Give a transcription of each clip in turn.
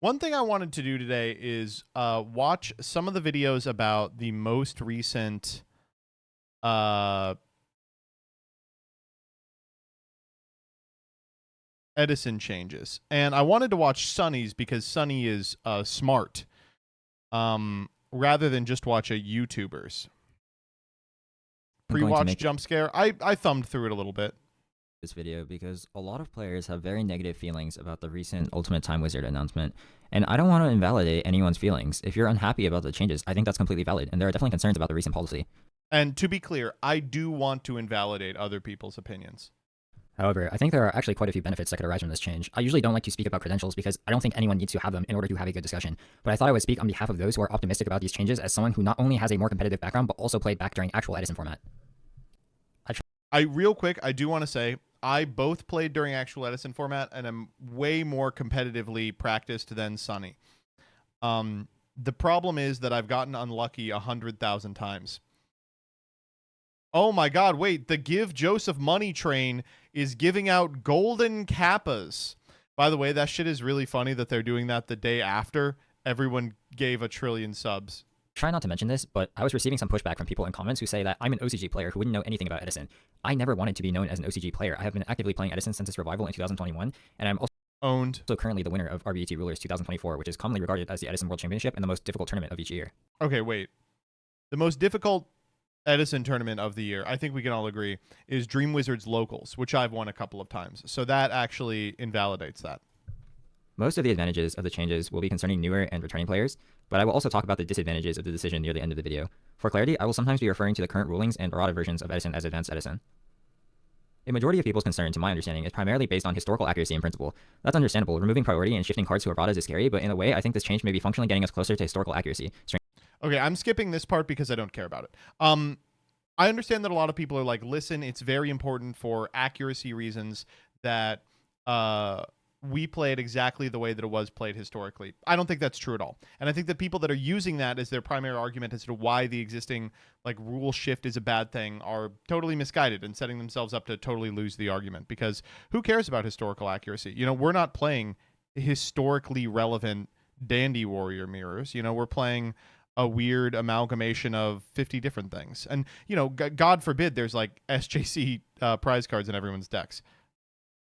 One thing I wanted to do today is watch some of the videos about the most recent uh, Edison changes. And I wanted to watch Sunny's because Sunny is smart rather than just watch a YouTuber's. I'm going to Pre-watch make jump scare. I thumbed through it a little bit. this video because a lot of players have very negative feelings about the recent Ultimate Time Wizard announcement, and I don't want to invalidate anyone's feelings. If you're unhappy about the changes, I think that's completely valid, and there are definitely concerns about the recent policy. And to be clear, I do want to invalidate other people's opinions. However, I think there are actually quite a few benefits that could arise from this change. I usually don't like to speak about credentials because I don't think anyone needs to have them in order to have a good discussion, but I thought I would speak on behalf of those who are optimistic about these changes as someone who not only has a more competitive background, but also played back during actual Edison format. Real quick, I do want to say, I both played during actual Edison format, and I'm way more competitively practiced than Sunny. The problem is that I've gotten unlucky 100,000 times. Oh my god, wait, the Give Joseph Money train is giving out golden kappas. By the way, that shit is really funny that they're doing that the day after everyone gave 1 trillion subs. Try not to mention this, but I was receiving some pushback from people in comments who say that I'm an OCG player who wouldn't know anything about Edison. I never wanted to be known as an OCG player. I have been actively playing Edison since its revival in 2021, and I'm also currently the winner of RBET Rulers 2024, which is commonly regarded as the Edison World Championship and the most difficult tournament of each year. Okay, wait. The most difficult Edison tournament of the year, I think we can all agree, is Dream Wizards Locals, which I've won a couple of times. So that actually invalidates that. Most of the advantages of the changes will be concerning newer and returning players, but I will also talk about the disadvantages of the decision near the end of the video. For clarity, I will sometimes be referring to the current rulings and errata versions of Edison as Advanced Edison. A majority of people's concern, to my understanding, is primarily based on historical accuracy and principle. That's understandable. Removing priority and shifting cards to erratas is scary, but in a way, I think this change may be functionally getting us closer to historical accuracy. Okay, I'm skipping this part because I don't care about it. I understand that a lot of people are like, listen, it's very important for accuracy reasons that we play it exactly the way that it was played historically. I don't think that's true at all. And I think that people that are using that as their primary argument as to why the existing like rule shift is a bad thing are totally misguided and setting themselves up to totally lose the argument, because who cares about historical accuracy? You know, we're not playing historically relevant Dandy Warrior mirrors. You know, we're playing a weird amalgamation of 50 different things. And, you know, God forbid there's like SJC prize cards in everyone's decks.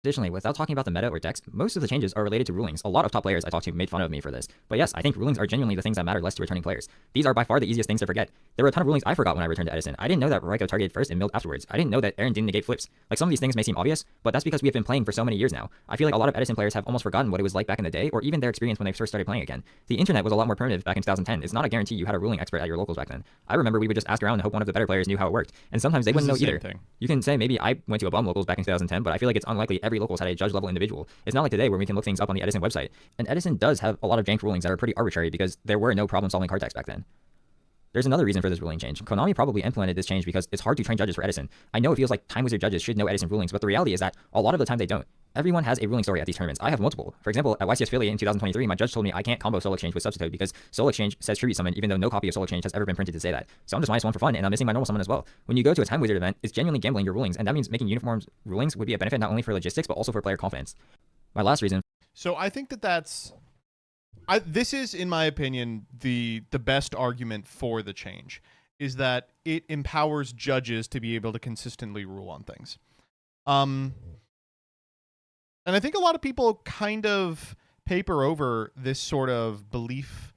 Additionally, without talking about the meta or decks, most of the changes are related to rulings. A lot of top players I talked to made fun of me for this. But yes, I think rulings are genuinely the things that matter less to returning players. These are by far the easiest things to forget. There were a ton of rulings I forgot when I returned to Edison. I didn't know that Raiko targeted first and milled afterwards. I didn't know that Aaron didn't negate flips. Like, some of these things may seem obvious, but that's because we have been playing for so many years now. I feel like a lot of Edison players have almost forgotten what it was like back in the day, or even their experience when they first started playing again. The internet was a lot more primitive back in 2010. It's not a guarantee you had a ruling expert at your locals back then. I remember we would just ask around and hope one of the better players knew how it worked, and sometimes they wouldn't know either. You can say maybe I went to a bum locals back in 2010, but I feel like it's unlikely every locals had a judge level individual. It's not like today where we can look things up on the Edison website. And Edison does have a lot of jank rulings that are pretty arbitrary because there were no problem-solving card decks back then. There's another reason for this ruling change. Konami probably implemented this change because it's hard to train judges for Edison. I know it feels like Time Wizard judges should know Edison rulings, but the reality is that a lot of the time they don't. Everyone has a ruling story at these tournaments. I have multiple. For example, at YCS Philly in 2023, my judge told me I can't combo Soul Exchange with Substitute because Soul Exchange says Tribute Summon, even though no copy of Soul Exchange has ever been printed to say that. So I'm just -1 for fun, and I'm missing my normal summon as well. When you go to a Time Wizard event, it's genuinely gambling your rulings, and that means making uniform rulings would be a benefit not only for logistics, but also for player confidence. My last reason. So I think this is, in my opinion, the best argument for the change, is that it empowers judges to be able to consistently rule on things. And I think a lot of people kind of paper over this sort of belief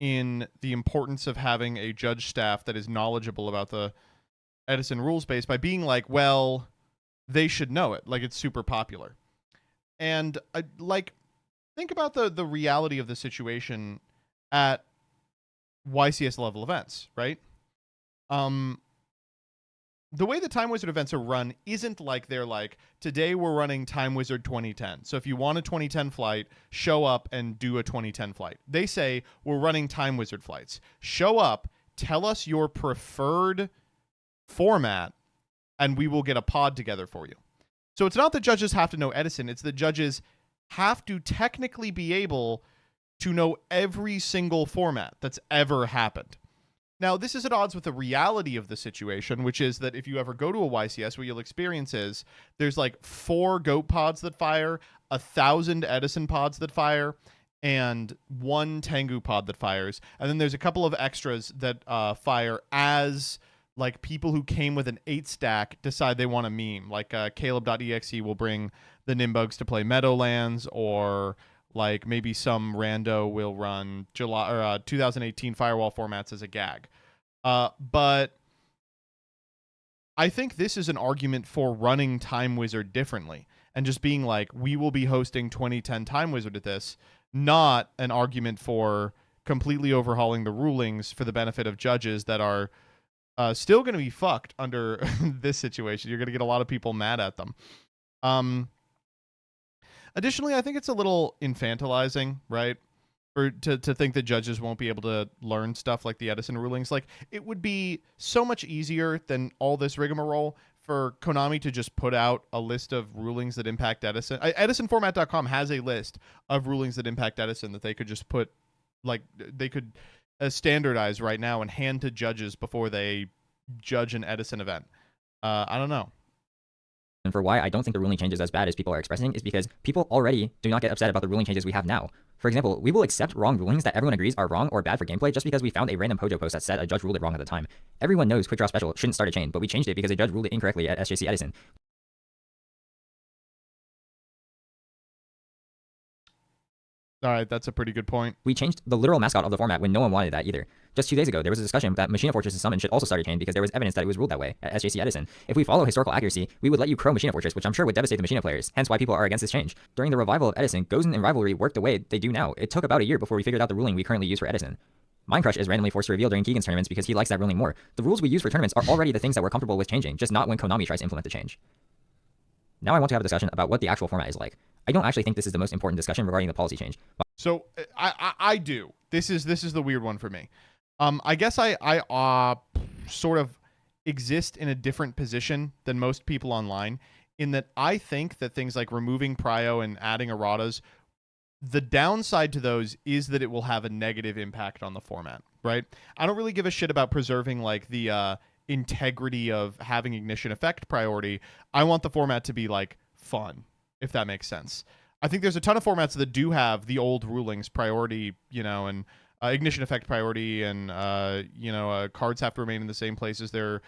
in the importance of having a judge staff that is knowledgeable about the Edison rules base by being like, well, they should know it, like it's super popular. And think about the reality of the situation at YCS level events, right? The way the Time Wizard events are run isn't like they're like, today we're running Time Wizard 2010. So if you want a 2010 flight, show up and do a 2010 flight. They say, we're running Time Wizard flights. Show up, tell us your preferred format, and we will get a pod together for you. So it's not that judges have to know Edison, it's that judges have to technically be able to know every single format that's ever happened. Now, this is at odds with the reality of the situation, which is that if you ever go to a YCS, what you'll experience is there's like 4 GOAT pods that fire, 1,000 Edison pods that fire, and one Tengu pod that fires, and then there's a couple of extras that fire as like people who came with an 8 stack decide they want a meme. Like Caleb.exe will bring the Nimbugs to play Meadowlands, or like maybe some rando will run July or 2018 Firewall formats as a gag. But I think this is an argument for running Time Wizard differently and just being like, we will be hosting 2010 Time Wizard at this, not an argument for completely overhauling the rulings for the benefit of judges that are still going to be fucked under this situation. You're going to get a lot of people mad at them. Additionally, I think it's a little infantilizing, right? Or to think that judges won't be able to learn stuff like the Edison rulings. Like, it would be so much easier than all this rigmarole for Konami to just put out a list of rulings that impact Edison. EdisonFormat.com has a list of rulings that impact Edison that they could just put, like, they could standardize right now and hand to judges before they judge an Edison event. I don't know. And for why I don't think the ruling change is as bad as people are expressing is because people already do not get upset about the ruling changes we have now. For example, we will accept wrong rulings that everyone agrees are wrong or bad for gameplay just because we found a random Pojo post that said a judge ruled it wrong at the time. Everyone knows Quick Draw Special shouldn't start a chain, but we changed it because a judge ruled it incorrectly at SJC Edison. All right, that's a pretty good point. We changed the literal mascot of the format when no one wanted that either. Just 2 days ago, there was a discussion that Machina Fortress's summon should also start a chain because there was evidence that it was ruled that way at SJC Edison. If we follow historical accuracy, we would let you crow Machina Fortress, which I'm sure would devastate the Machina players, hence why people are against this change. During the revival of Edison, Gozen and Rivalry worked the way they do now. It took about a year before we figured out the ruling we currently use for Edison. Mindcrush is randomly forced to reveal during Keegan's tournaments because he likes that ruling more. The rules we use for tournaments are already the things that we're comfortable with changing, just not when Konami tries to implement the change. Now I want to have a discussion about what the actual format is like. I don't actually think this is the most important discussion regarding the policy change. So I do. This is the weird one for me. I guess I sort of exist in a different position than most people online in that I think that things like removing Prio and adding erratas, the downside to those is that it will have a negative impact on the format, right? I don't really give a shit about preserving like the integrity of having ignition effect priority. I want the format to be like fun, if that makes sense. I think there's a ton of formats that do have the old rulings, priority, and ignition effect priority, and cards have to remain in the same place as their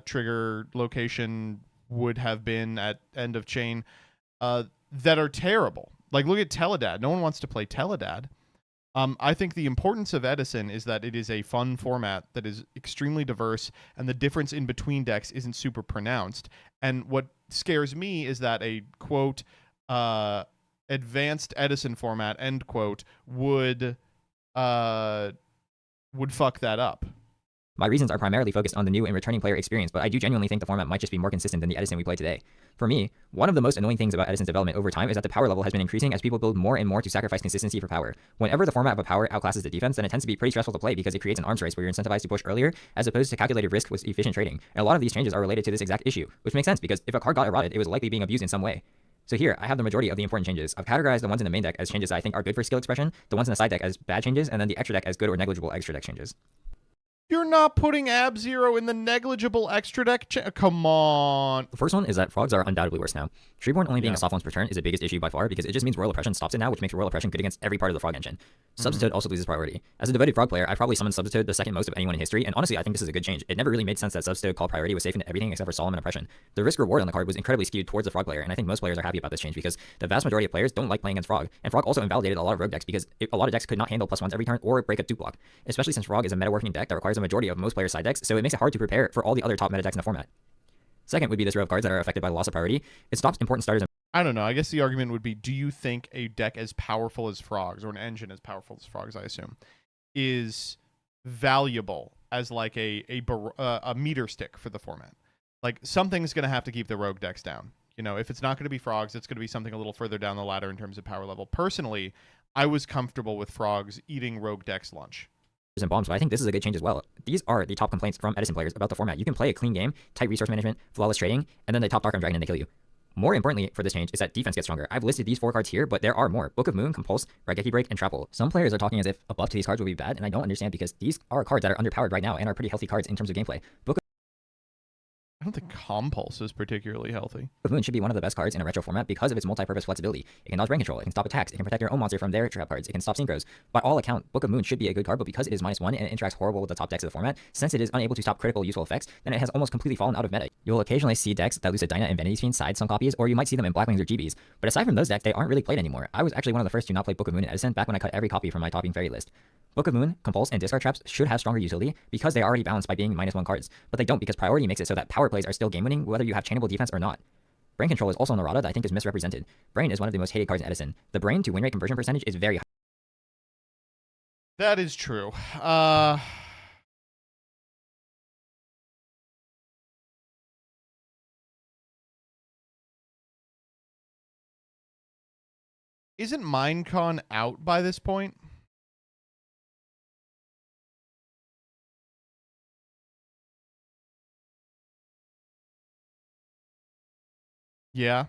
trigger location would have been at end of chain, that are terrible. Like, look at Teledad. No one wants to play Teledad. I think the importance of Edison is that it is a fun format that is extremely diverse, and the difference in between decks isn't super pronounced. And what scares me is that a, quote, advanced Edison format, end quote, would fuck that up. My reasons are primarily focused on the new and returning player experience, but I do genuinely think the format might just be more consistent than the Edison we play today. For me, one of the most annoying things about Edison's development over time is that the power level has been increasing as people build more and more to sacrifice consistency for power. Whenever the format of a power outclasses the defense, then it tends to be pretty stressful to play because it creates an arms race where you're incentivized to push earlier as opposed to calculated risk with efficient trading. And a lot of these changes are related to this exact issue, which makes sense because if a card got eroded, it was likely being abused in some way. So here, I have the majority of the important changes. I've categorized the ones in the main deck as changes that I think are good for skill expression, the ones in the side deck as bad changes, and then the extra deck as good or negligible extra deck changes. You're not putting Ab-Zero in the negligible extra deck? Come on. The first one is that frogs are undoubtedly worse now. Treeborn only being a soft once per turn is the biggest issue by far because it just means Royal Oppression stops it now, which makes Royal Oppression good against every part of the frog engine. Substitute also loses priority. As a devoted frog player, I probably summoned Substitute the second most of anyone in history, and honestly, I think this is a good change. It never really made sense that Substitute call priority was safe into everything except for Solemn and Oppression. The risk reward on the card was incredibly skewed towards the frog player, and I think most players are happy about this change because the vast majority of players don't like playing against frog, and frog also invalidated a lot of rogue decks because a lot of decks could not handle +1s every turn or break a dupe block, especially since frog is a meta working deck that requires a majority of most players' side decks, so it makes it hard to prepare for all the other top meta decks in the format. Second would be this row of cards that are affected by loss of priority. It stops important starters. I don't know. I guess the argument would be, do you think a deck as powerful as frogs, or an engine as powerful as frogs, I assume, is valuable as like a meter stick for the format? Like, something's going to have to keep the rogue decks down. If it's not going to be frogs, it's going to be something a little further down the ladder in terms of power level. Personally, I was comfortable with frogs eating rogue decks lunch. And bombs, but I think this is a good change as well. These are the top complaints from Edison players about the format. You can play a clean game, tight resource management, flawless trading, and then they top Dark Dragon and they kill you. More importantly for this change is that defense gets stronger. I've listed these 4 cards here, but there are more. Book of Moon, Compulse, Raigeki Break, and Trample. Some players are talking as if a buff to these cards would be bad, and I don't understand because these are cards that are underpowered right now and are pretty healthy cards in terms of gameplay. Book I don't think Compulse is particularly healthy. Book of Moon should be one of the best cards in a retro format because of its multi-purpose flexibility. It can dodge brain control, it can stop attacks, it can protect your own monster from their trap cards, it can stop synchros. By all account, Book of Moon should be a good card, but because it is -1 and it interacts horrible with the top decks of the format, since it is unable to stop critical useful effects, then it has almost completely fallen out of meta. You'll occasionally see decks that lose a Dyna and Vanity Fiend side some copies, or you might see them in Blackwings or GBs. But aside from those decks, they aren't really played anymore. I was actually one of the first to not play Book of Moon in Edison back when I cut every copy from my topping fairy list. Book of Moon, Compulse, and discard traps should have stronger utility because they are already balanced by being -1 cards, but they don't because priority makes it so that power plays are still game winning whether you have chainable defense or not. Brain control is also an errata that I think is misrepresented. Brain is one of the most hated cards in Edison. The brain to win rate conversion percentage is very high. That is true. Isn't Minecon out by this point? Yeah.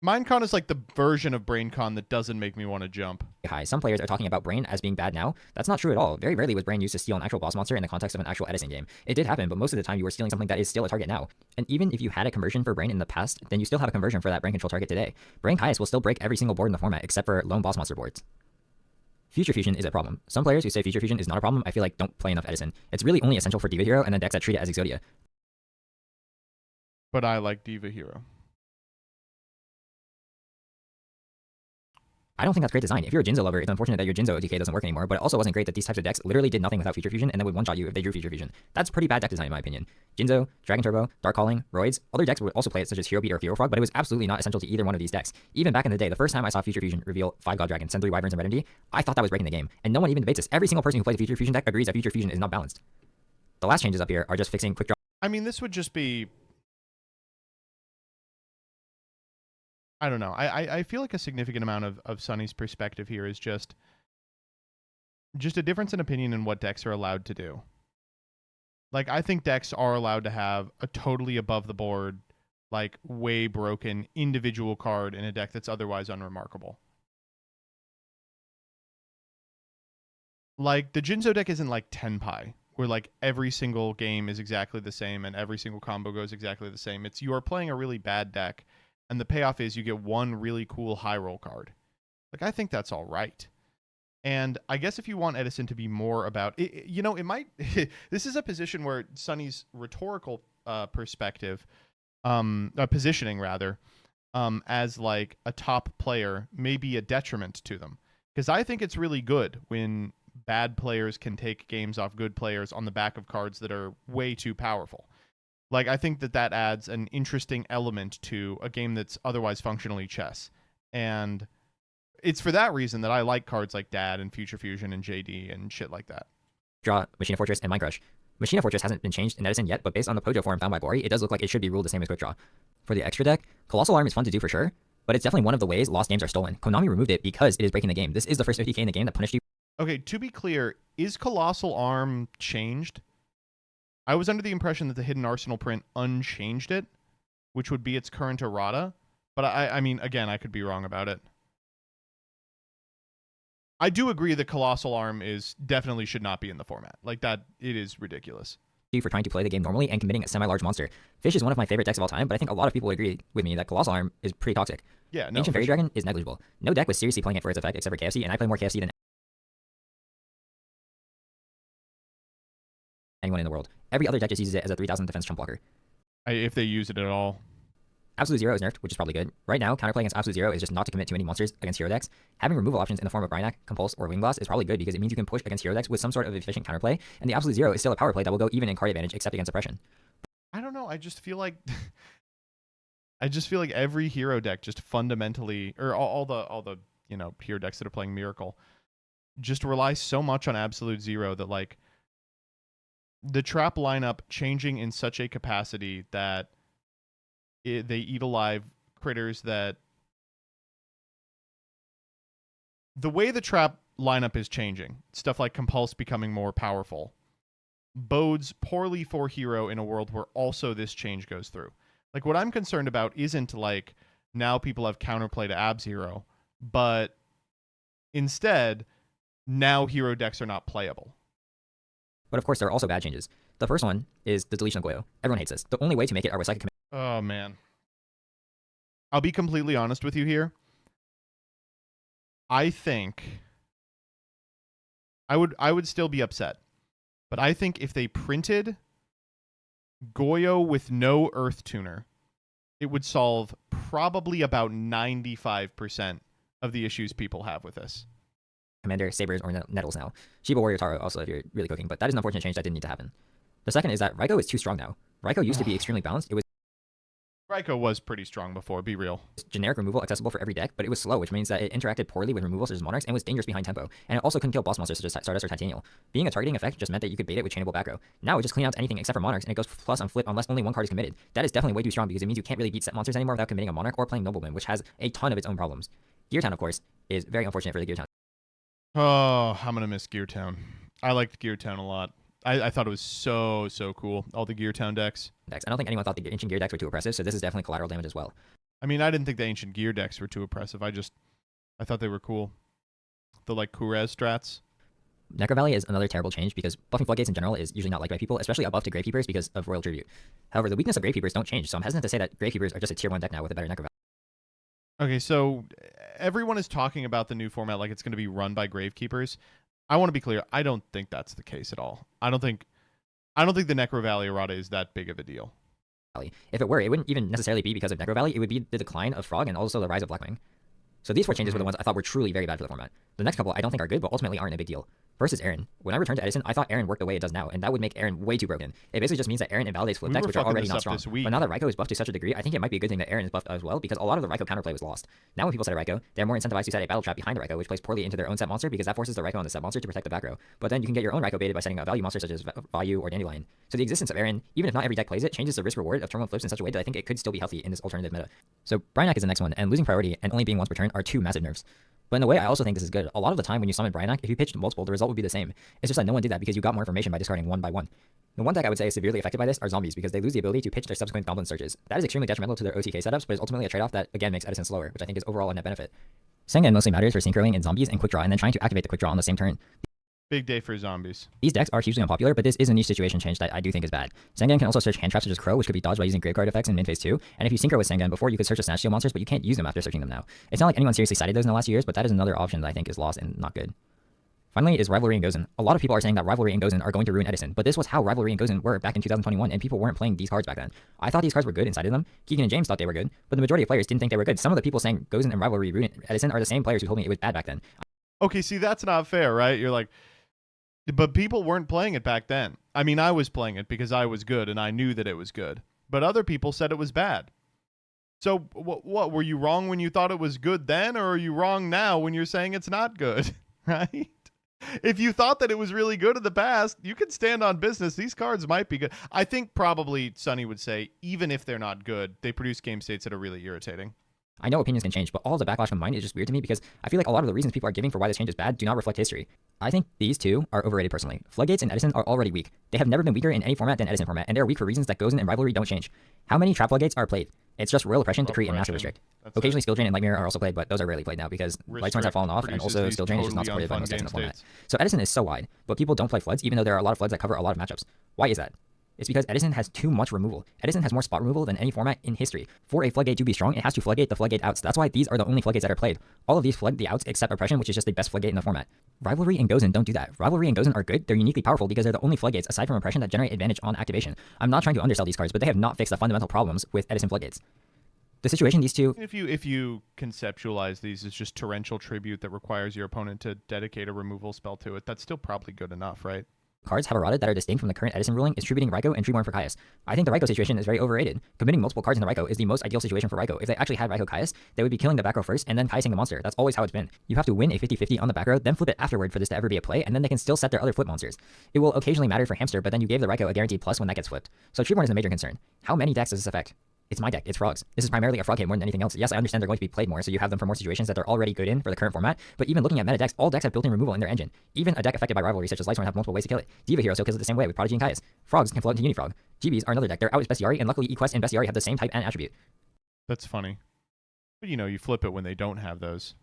Minecon is like the version of BrainCon that doesn't make me want to jump. High. Some players are talking about Brain as being bad now. That's not true at all. Very rarely was Brain used to steal an actual boss monster in the context of an actual Edison game. It did happen, but most of the time you were stealing something that is still a target now. And even if you had a conversion for Brain in the past, then you still have a conversion for that Brain control target today. Brain Caius will still break every single board in the format except for lone boss monster boards. Future Fusion is a problem. Some players who say Future Fusion is not a problem, I feel like don't play enough Edison. It's really only essential for Diva Hero and then decks that treat it as Exodia. But I like Diva Hero. I don't think that's great design. If you're a Jinzo lover, it's unfortunate that your Jinzo OTK doesn't work anymore, but it also wasn't great that these types of decks literally did nothing without Future Fusion and then would one-shot you if they drew Future Fusion. That's pretty bad deck design in my opinion. Jinzo, Dragon Turbo, Dark Calling, Roids, other decks would also play it such as Hero Beat or Hero Frog, but it was absolutely not essential to either one of these decks. Even back in the day, the first time I saw Future Fusion reveal 5 God Dragons, send 3 Wyverns and Red MD, I thought that was breaking the game. And no one even debates this. Every single person who plays a Future Fusion deck agrees that Future Fusion is not balanced. The last changes up here are just fixing quick draw. I mean, this would just be... I don't know. I feel like a significant amount of Sunny's perspective here is just a difference in opinion in what decks are allowed to do. Like, I think decks are allowed to have a totally above the board, like, way broken individual card in a deck that's otherwise unremarkable. Like, the Jinzo deck isn't like Tenpai, where like every single game is exactly the same and every single combo goes exactly the same. It's you are playing a really bad deck, and the payoff is you get one really cool high roll card. Like, I think that's all right. And I guess if you want Edison to be more about it, you know, it might. This is a position where Sunny's rhetorical perspective, positioning rather, as like a top player may be a detriment to them. Because I think it's really good when bad players can take games off good players on the back of cards that are way too powerful. Like, I think that adds an interesting element to a game that's otherwise functionally chess. And it's for that reason that I like cards like Dad and Future Fusion and JD and shit like that. Draw, Machina Fortress, and Mind Crush. Machina Fortress hasn't been changed in Edison yet, but based on the Pojo form found by Bori, it does look like it should be ruled the same as Quick Draw. For the extra deck, Colossal Arm is fun to do for sure, but it's definitely one of the ways lost games are stolen. Konami removed it because it is breaking the game. This is the first 50k in the game that punished you. Okay, to be clear, is Colossal Arm changed? I was under the impression that the Hidden Arsenal print unchanged it, which would be its current errata. But I mean, again, I could be wrong about it. I do agree that Colossal Arm is definitely should not be in the format. Like that, it is ridiculous. For trying to play the game normally and committing a semi-large monster. Fish is one of my favorite decks of all time, but I think a lot of people would agree with me that Colossal Arm is pretty toxic. Yeah, no. Ancient Fairy Dragon is negligible. No deck was seriously playing it for its effect except for KFC, and I play more KFC than anyone in the world. Every other deck just uses it as a 3000 defense chump blocker. If they use it at all. Absolute Zero is nerfed, which is probably good. Right now, counterplay against Absolute Zero is just not to commit too many monsters against hero decks. Having removal options in the form of Brinac, Compulse, or Wingblast is probably good because it means you can push against hero decks with some sort of efficient counterplay, and the Absolute Zero is still a power play that will go even in card advantage except against suppression. I don't know. I just feel like every hero deck just fundamentally, or all the you know hero decks that are playing Miracle, just rely so much on Absolute Zero that like the trap lineup changing in such a capacity that they eat alive critters that the way the trap lineup is changing, stuff like Compulse becoming more powerful, bodes poorly for hero in a world where also this change goes through. Like, what I'm concerned about isn't like now people have counterplay to Ab Zero, but instead now hero decks are not playable. But of course, there are also bad changes. The first one is the deletion of Goyo. Everyone hates this. The only way to make it are with psychic command. Oh man. I'll be completely honest with you here. I think I would still be upset. But I think if they printed Goyo with no Earth Tuner, it would solve probably about 95% of the issues people have with this. Commander, Sabers, or Nettles now. Shiba Warrior Taro also if you're really cooking, but that is an unfortunate change that didn't need to happen. The second is that Raikou is too strong now. Raikou used to be extremely balanced. It was Raikou was pretty strong before, be real. generic removal accessible for every deck, but it was slow, which means that it interacted poorly with removal such as Monarchs and was dangerous behind tempo. And it also couldn't kill boss monsters such as Stardust or Titanial. Being a targeting effect just meant that you could bait it with chainable back row. Now it just clean out anything except for Monarchs, and it goes plus on flip unless only one card is committed. That is definitely way too strong because it means you can't really beat set monsters anymore without committing a Monarch or playing Nobleman, which has a ton of its own problems. Gear Town, of course, is very unfortunate for the Gear Town. Oh, I'm going to miss Gear Town. I liked Gear Town a lot. I thought it was so cool. All the Gear Town decks. I don't think anyone thought the Ancient Gear decks were too oppressive, so this is definitely collateral damage as well. I mean, I didn't think the Ancient Gear decks were too oppressive. I thought they were cool. The like Kurez strats. Necro Valley is another terrible change because buffing Floodgates in general is usually not liked by people, especially a buff to Gravekeepers because of Royal Tribute. However, the weakness of Gravekeepers don't change, so I'm hesitant to say that Gravekeepers are just a tier 1 deck now with a better Necro Valley. Okay, so everyone is talking about the new format like it's going to be run by Gravekeepers. I want to be clear. I don't think that's the case at all. I don't think the Necro Valley errata is that big of a deal. If it were, it wouldn't even necessarily be because of Necro Valley. It would be the decline of Frog and also the rise of Blackwing. So these 4 changes were the ones I thought were truly very bad for the format. The next couple I don't think are good, but ultimately aren't a big deal. First is Aaron. When I returned to Edison, I thought Aaron worked the way it does now, and that would make Aaron way too broken. It basically just means that Aaron invalidates flip decks, which are already not strong. But now that Raikou is buffed to such a degree, I think it might be a good thing that Aaron is buffed as well, because a lot of the Raikou counterplay was lost. Now when people set a Raikou, they're more incentivized to set a battle trap behind the Raikou, which plays poorly into their own set monster, because that forces the Raikou on the set monster to protect the back row. But then you can get your own Raikou baited by setting a value monster such as Vayu or Dandelion. So the existence of Aaron, even if not every deck plays it, changes the risk-reward of turn 1 flips in such a way that I think it could still be healthy in this alternative meta. So Bryanak is the next one, and losing priority and only being once per turn are 2 massive nerfs. But in a way, I also think this is good. A lot of the time when you summon Bryanak, if you pitched multiple, the result would be the same. It's just that no one did that because you got more information by discarding one by one. The one deck I would say is severely affected by this are zombies because they lose the ability to pitch their subsequent goblin searches. That is extremely detrimental to their OTK setups, but is ultimately a trade-off that again makes Edison slower, which I think is overall a net benefit. Sengen mostly matters for synchroing in zombies and quick draw and then trying to activate the quick draw on the same turn. Big day for zombies. These decks are hugely unpopular, but this is a niche situation change that I do think is bad. Sengen can also search hand traps such as Crow, which could be dodged by using Graveguard effects in mid phase 2, and if you synchro with Sengen before, you could search the Snatch Steal monsters, but you can't use them after searching them now. It's not like anyone seriously cited those in the last few years, but that is another option that I think is lost and not good. Finally is Rivalry and Gozen. A lot of people are saying that Rivalry and Gozen are going to ruin Edison, but this was how Rivalry and Gozen were back in 2021, and people weren't playing these cards back then. I thought these cards were good inside of them. Keegan and James thought they were good, but the majority of players didn't think they were good. Some of the people saying Gozen and Rivalry ruined Edison are the same players who told me it was bad back then. Okay, see, that's not fair, right? You're like, but people weren't playing it back then. I mean, I was playing it because I was good and I knew that it was good. But other people said it was bad. So what were you wrong when you thought it was good then, or are you wrong now when you're saying it's not good? Right? If you thought that it was really good in the past, you can stand on business. These cards might be good. I think probably Sonny would say, even if they're not good, they produce game states that are really irritating. I know opinions can change, but all of the backlash from mine is just weird to me because I feel like a lot of the reasons people are giving for why this change is bad do not reflect history. I think these two are overrated personally. Floodgates and Edison are already weak. They have never been weaker in any format than Edison format, and they are weak for reasons that Gozen and Rivalry don't change. How many trap floodgates are played? It's just Royal Oppression to create and Master Restrict. Occasionally Skill Drain and Nightmare are also played, but those are rarely played now because Lightsworns have fallen off, and also Skill Drain is just not supported by most decks in the format. So Edison is so wide, but people don't play Floods even though there are a lot of Floods that cover a lot of matchups. Why is that? It's because Edison has too much removal. Edison has more spot removal than any format in history. For a Floodgate to be strong, it has to floodgate the Floodgate outs. That's why these are the only Floodgates that are played. All of these flood the outs except Oppression, which is just the best Floodgate in the format. Rivalry and Gozen don't do that. Rivalry and Gozen are good. They're uniquely powerful because they're the only Floodgates aside from Oppression that generate advantage on activation. I'm not trying to undersell these cards, but they have not fixed the fundamental problems with Edison Floodgates. The situation these two... If you conceptualize these as just torrential tribute that requires your opponent to dedicate a removal spell to it, that's still probably good enough, right? Cards have errata that are distinct from the current Edison ruling is tributing Raikou and Treeborn for Caius. I think the Raikou situation is very overrated. Committing multiple cards in the Raikou is the most ideal situation for Raikou. If they actually had Raikou Caius, they would be killing the back row first and then Caiusing the monster. That's always how it's been. You have to win a 50-50 on the back row, then flip it afterward for this to ever be a play, and then they can still set their other flip monsters. It will occasionally matter for Hamster, but then you gave the Raikou a guaranteed plus when that gets flipped. So Treeborn is a major concern. How many decks does this affect? It's my deck. It's Frogs. This is primarily a Frog hit more than anything else. Yes, I understand they're going to be played more, so you have them for more situations that they're already good in for the current format, but even looking at meta decks, all decks have built-in removal in their engine. Even a deck affected by Rivalry such as Lightsworn have multiple ways to kill it. Diva Hero still kills it the same way with Prodigy and Caius. Frogs can float into Unifrog. GBs are another deck. They're out as Bestiari, and luckily Equest and Bestiari have the same type and attribute. That's funny. But you flip it when they don't have those.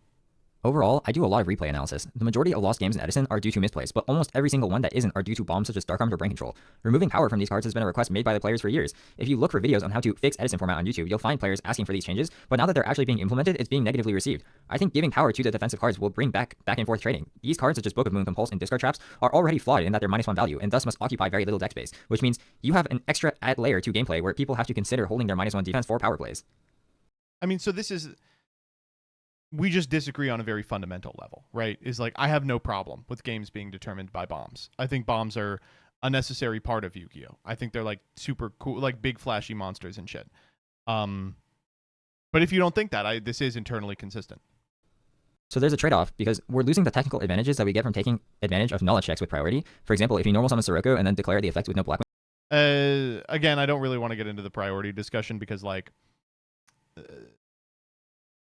Overall, I do a lot of replay analysis. The majority of lost games in Edison are due to misplays, but almost every single one that isn't are due to bombs such as Dark Arms or Brain Control. Removing power from these cards has been a request made by the players for years. If you look for videos on how to fix Edison format on YouTube, you'll find players asking for these changes, but now that they're actually being implemented, it's being negatively received. I think giving power to the defensive cards will bring back and forth trading. These cards such as Book of Moon, Compulse, and Discard Traps are already flawed in that they're -1 value, and thus must occupy very little deck space, which means you have an extra add layer to gameplay where people have to consider holding their -1 defense for power plays. I mean, so this is... We just disagree on a very fundamental level, right? Is like, I have no problem with games being determined by bombs. I think bombs are a necessary part of Yu-Gi-Oh! I think they're like super cool, like big flashy monsters and shit. But if you don't think that, this is internally consistent. So there's a trade-off, because we're losing the technical advantages that we get from taking advantage of knowledge checks with priority. For example, if you normal summon Sirocco and then declare the effect with no black... Again, I don't really want to get into the priority discussion because, like...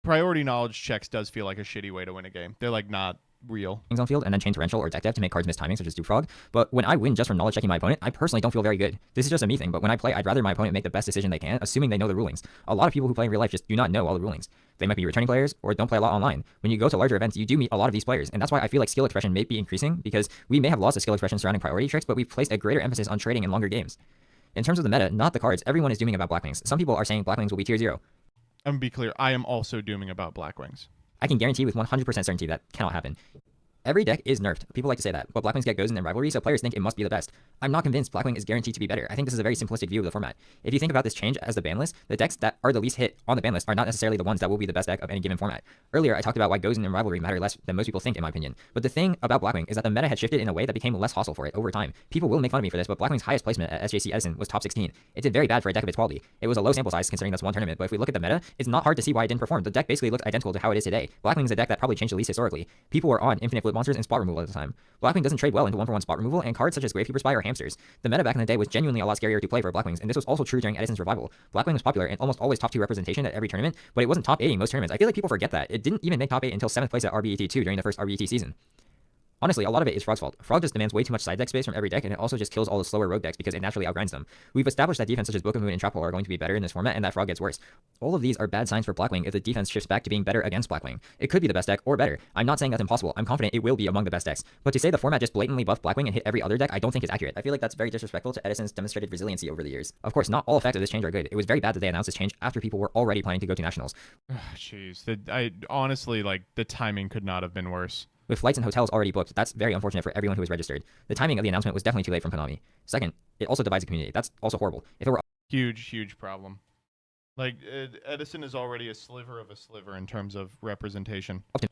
priority knowledge checks does feel like a shitty way to win a game. They're like not real. ...on field and then chain torrential or deck dev to make cards miss timing such as Frog. But when I win just from knowledge checking my opponent, I personally don't feel very good. This is just a me thing, but when I play, I'd rather my opponent make the best decision they can, assuming they know the rulings. A lot of people who play in real life just do not know all the rulings. They might be returning players or don't play a lot online. When you go to larger events, you do meet a lot of these players, and that's why I feel like skill expression may be increasing, because we may have lost the skill expression surrounding priority tricks, but we've placed a greater emphasis on trading in longer games. In terms of the meta, not the cards, everyone is dooming about Blackwings. Some people are saying Blackwings will be tier 0. I'm gonna be clear, I am also dooming about Blackwings. I can guarantee with 100% certainty that cannot happen. Every deck is nerfed. People like to say that, but Blackwings get goes in their rivalry, so players think it must be the best. I'm not convinced Blackwing is guaranteed to be better. I think this is a very simplistic view of the format. If you think about this change as the ban list, the decks that are the least hit on the ban list are not necessarily the ones that will be the best deck of any given format. Earlier, I talked about why goes in rivalry matter less than most people think, in my opinion. But the thing about Blackwing is that the meta had shifted in a way that became less hostile for it over time. People will make fun of me for this, but Blackwing's highest placement at SJC Edison was top 16. It did very bad for a deck of its quality. It was a low sample size considering that's one tournament, but if we look at the meta, it's not hard to see why it didn't perform. The deck basically looks identical to how it is today. Blackwing is a deck that probably changed the least historically. People were on infinite flip monsters and spot removal at the time. Blackwing doesn't trade well into 1-for-1 spot removal, and cards such as Gravekeeper Spy are hamsters. The meta back in the day was genuinely a lot scarier to play for Blackwings, and this was also true during Edison's revival. Blackwing was popular and almost always top 2 representation at every tournament, but it wasn't top 8 in most tournaments. I feel like people forget that. It didn't even make top 8 until 7th place at RBET2 during the first RBET season. Honestly, a lot of it is Frog's fault. Frog just demands way too much side deck space from every deck, and it also just kills all the slower rogue decks because it naturally outgrinds them. We've established that defense such as Book of Moon and Trap Hole are going to be better in this format, and that Frog gets worse. All of these are bad signs for Blackwing if the defense shifts back to being better against Blackwing. It could be the best deck or better. I'm not saying that's impossible. I'm confident it will be among the best decks. But to say the format just blatantly buffed Blackwing and hit every other deck, I don't think is accurate. I feel like that's very disrespectful to Edison's demonstrated resiliency over the years. Of course, not all effects of this change are good. It was very bad that they announced this change after people were already planning to go to nationals. Jeez, I honestly, like, the timing could not have been worse. With flights and hotels already booked, that's very unfortunate for everyone who is registered. The timing of the announcement was definitely too late from Konami. Second, it also divides the community. That's also horrible. If it were huge problem. Like, Edison is already a sliver of a sliver in terms of representation. Up to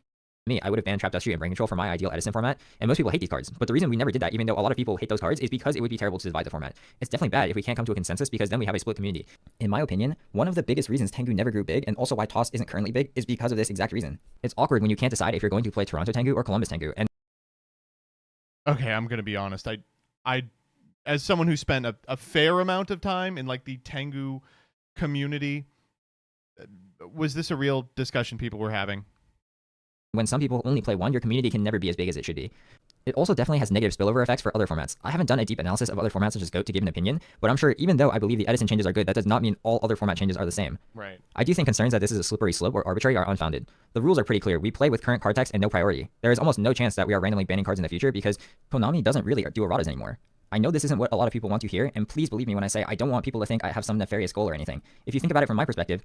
me, I would have banned Trap Dustry and Brain Control for my ideal Edison format, and most people hate these cards. But the reason we never did that, even though a lot of people hate those cards, is because it would be terrible to divide the format. It's definitely bad if we can't come to a consensus, because then we have a split community. In my opinion, one of the biggest reasons Tengu never grew big, and also why Toss isn't currently big, is because of this exact reason. It's awkward when you can't decide if you're going to play Toronto Tengu or Columbus Tengu, and okay, I'm gonna be honest. I, as someone who spent a fair amount of time in like the Tengu community, was this a real discussion people were having? When some people only play one, your community can never be as big as it should be. It also definitely has negative spillover effects for other formats. I haven't done a deep analysis of other formats such as GOAT to give an opinion, but I'm sure even though I believe the Edison changes are good, that does not mean all other format changes are the same. Right. I do think concerns that this is a slippery slope or arbitrary are unfounded. The rules are pretty clear. We play with current card text and no priority. There is almost no chance that we are randomly banning cards in the future because Konami doesn't really do erratas anymore. I know this isn't what a lot of people want to hear, and please believe me when I say I don't want people to think I have some nefarious goal or anything. If you think about it from my perspective,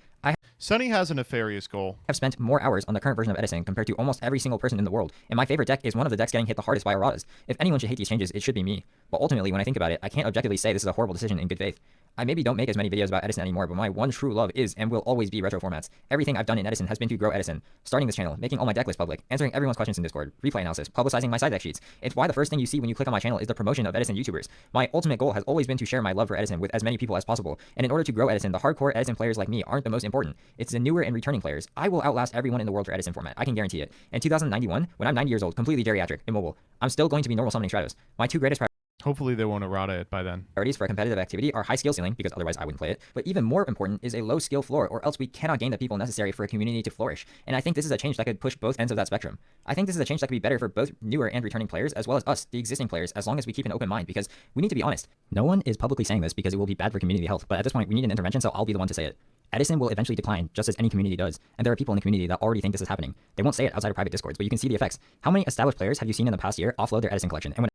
Sonny has a nefarious goal. Have spent more hours on the current version of Edison compared to almost every single person in the world, and my favorite deck is one of the decks getting hit the hardest by erratas. If anyone should hate these changes, it should be me. But ultimately, when I think about it, I can't objectively say this is a horrible decision in good faith. I maybe don't make as many videos about Edison anymore, but my one true love is and will always be retro formats. Everything I've done in Edison has been to grow Edison. Starting this channel, making all my deck lists public, answering everyone's questions in Discord, replay analysis, publicizing my side deck sheets. It's why the first thing you see when you click on my channel is the promotion of Edison YouTubers. My ultimate goal has always been to share my love for Edison with as many people as possible, and in order to grow Edison, the hardcore Edison players like me aren't the most important. It's the newer and returning players. I will outlast everyone in the world for Edison format. I can guarantee it. In 2091, when I'm 90 years old, completely geriatric, immobile, I'm still going to be normal summoning Stratos. My two greatest hopefully they won't errata it by then. Priorities for a competitive activity are high skill ceiling, because otherwise I wouldn't play it, but even more important is a low skill floor, or else we cannot gain the people necessary for a community to flourish. And I think this is a change that could push both ends of that spectrum. I think this is a change that could be better for both newer and returning players, as well as us, the existing players, as long as we keep an open mind, because we need to be honest. No one is publicly saying this because it will be bad for community health, but at this point we need an intervention, so I'll be the one to say it. Edison will eventually decline, just as any community does. And there are people in the community that already think this is happening. They won't say it outside of private discords, but you can see the effects. How many established players have you seen in the past year offload their Edison collection? And when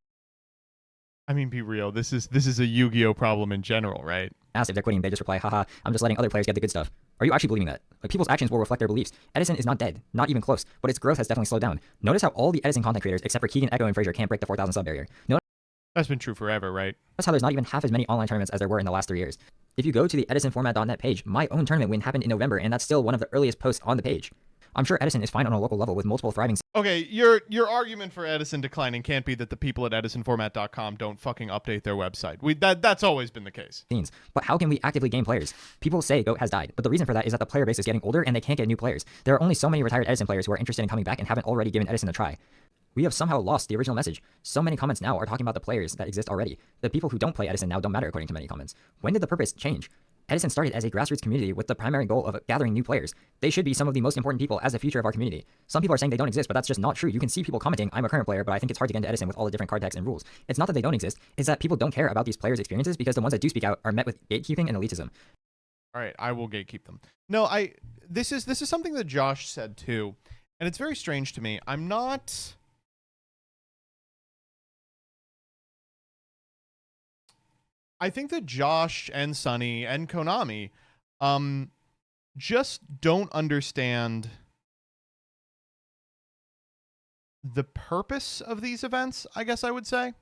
I mean, be real. This is a Yu-Gi-Oh problem in general, right? asked if they're quitting, they just reply, haha, I'm just letting other players get the good stuff. Are you actually believing that? Like, people's actions will reflect their beliefs. Edison is not dead, not even close, but its growth has definitely slowed down. Notice how all the Edison content creators, except for Keegan, Echo, and Fraser, can't break the 4,000 sub barrier. Notice That's been true forever, right? how there's not even half as many online tournaments as there were in the last 3 years. If you go to the edisonformat.net page, my own tournament win happened in November, and that's still one of the earliest posts on the page. I'm sure Edison is fine on a local level with multiple thriving Okay, your argument for Edison declining can't be that the people at edisonformat.com don't fucking update their website. That's always been the case. scenes. But how can we actively gain players? People say GOAT has died, but the reason for that is that the player base is getting older and they can't get new players. There are only so many retired Edison players who are interested in coming back and haven't already given Edison a try. We have somehow lost the original message. So many comments now are talking about the players that exist already. The people who don't play Edison now don't matter, according to many comments. When did the purpose change? Edison started as a grassroots community with the primary goal of gathering new players. They should be some of the most important people as the future of our community. Some people are saying they don't exist, but that's just not true. You can see people commenting, I'm a current player, but I think it's hard to get into Edison with all the different card decks and rules. It's not that they don't exist, it's that people don't care about these players' experiences because the ones that do speak out are met with gatekeeping and elitism. All right, I will gatekeep them. No, this is something that Josh said too, and it's very strange to me. I think that Josh and Sunny and Konami just don't understand the purpose of these events, I guess I would say.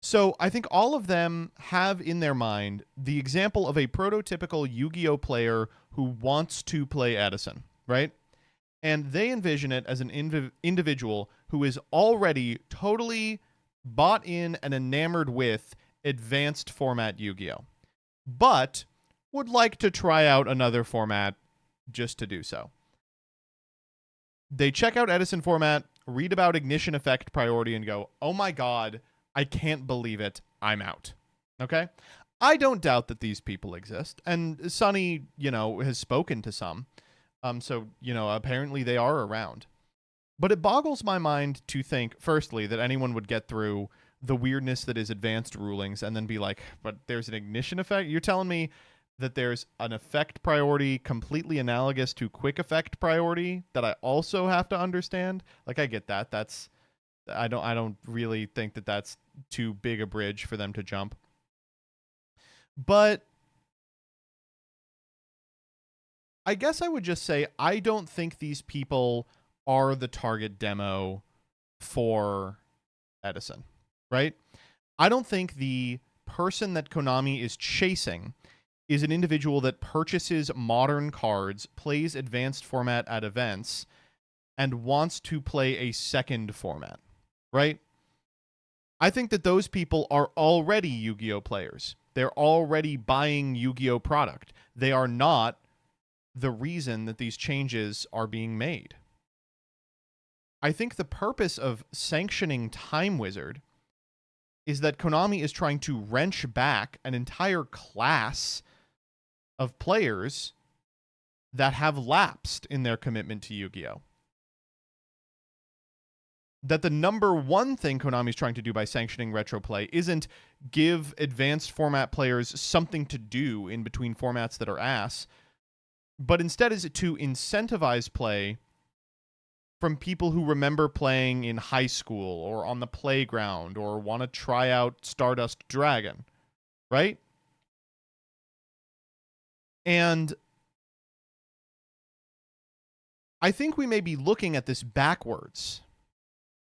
So I think all of them have in their mind the example of a prototypical Yu-Gi-Oh player who wants to play Edison, right? And they envision it as an individual who is already totally bought in and enamored with advanced format Yu-Gi-Oh, but would like to try out another format just to do so. They check out Edison format, read about ignition effect priority, and go, oh my god, I can't believe it, I'm out. Okay? I don't doubt that these people exist, and Sunny, has spoken to some, so, apparently they are around. But it boggles my mind to think, firstly, that anyone would get through the weirdness that is advanced rulings and then be like, but there's an ignition effect? You're telling me that there's an effect priority completely analogous to quick effect priority that I also have to understand? Like, I get that. I don't really think that that's too big a bridge for them to jump. But I guess I would just say I don't think these people are the target demo for Edison. Right? I don't think the person that Konami is chasing is an individual that purchases modern cards, plays advanced format at events, and wants to play a second format. Right? I think that those people are already Yu-Gi-Oh players. They're already buying Yu-Gi-Oh product. They are not the reason that these changes are being made. I think the purpose of sanctioning Time Wizard is that Konami is trying to wrench back an entire class of players that have lapsed in their commitment to Yu-Gi-Oh! That the number one thing Konami's trying to do by sanctioning retro play isn't give advanced format players something to do in between formats that are ass, but instead is to incentivize play from people who remember playing in high school or on the playground or want to try out Stardust Dragon, right? And I think we may be looking at this backwards.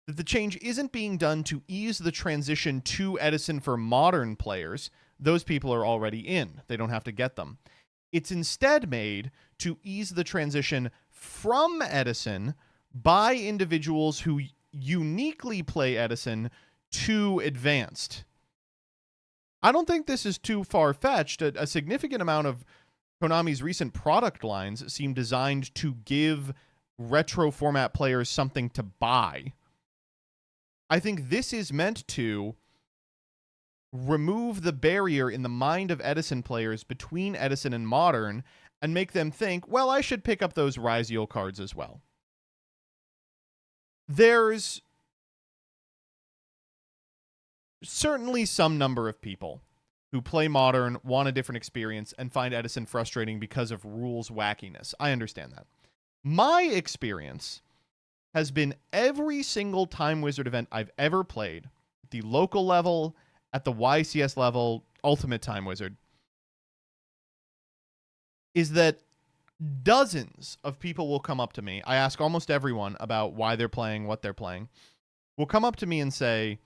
That the change isn't being done to ease the transition to Edison for modern players. Those people are already in. They don't have to get them. It's instead made to ease the transition from Edison by individuals who uniquely play Edison to advanced. I don't think this is too far-fetched. A significant amount of Konami's recent product lines seem designed to give retro format players something to buy. I think this is meant to remove the barrier in the mind of Edison players between Edison and Modern and make them think, well, I should pick up those Ryziel cards as well. There's certainly some number of people who play Modern, want a different experience, and find Edison frustrating because of rules wackiness. I understand that. My experience has been every single Time Wizard event I've ever played, at the local level, at the YCS level, Ultimate Time Wizard, is that dozens of people will come up to me. I ask almost everyone about why they're playing, what they're playing. Will come up to me and say,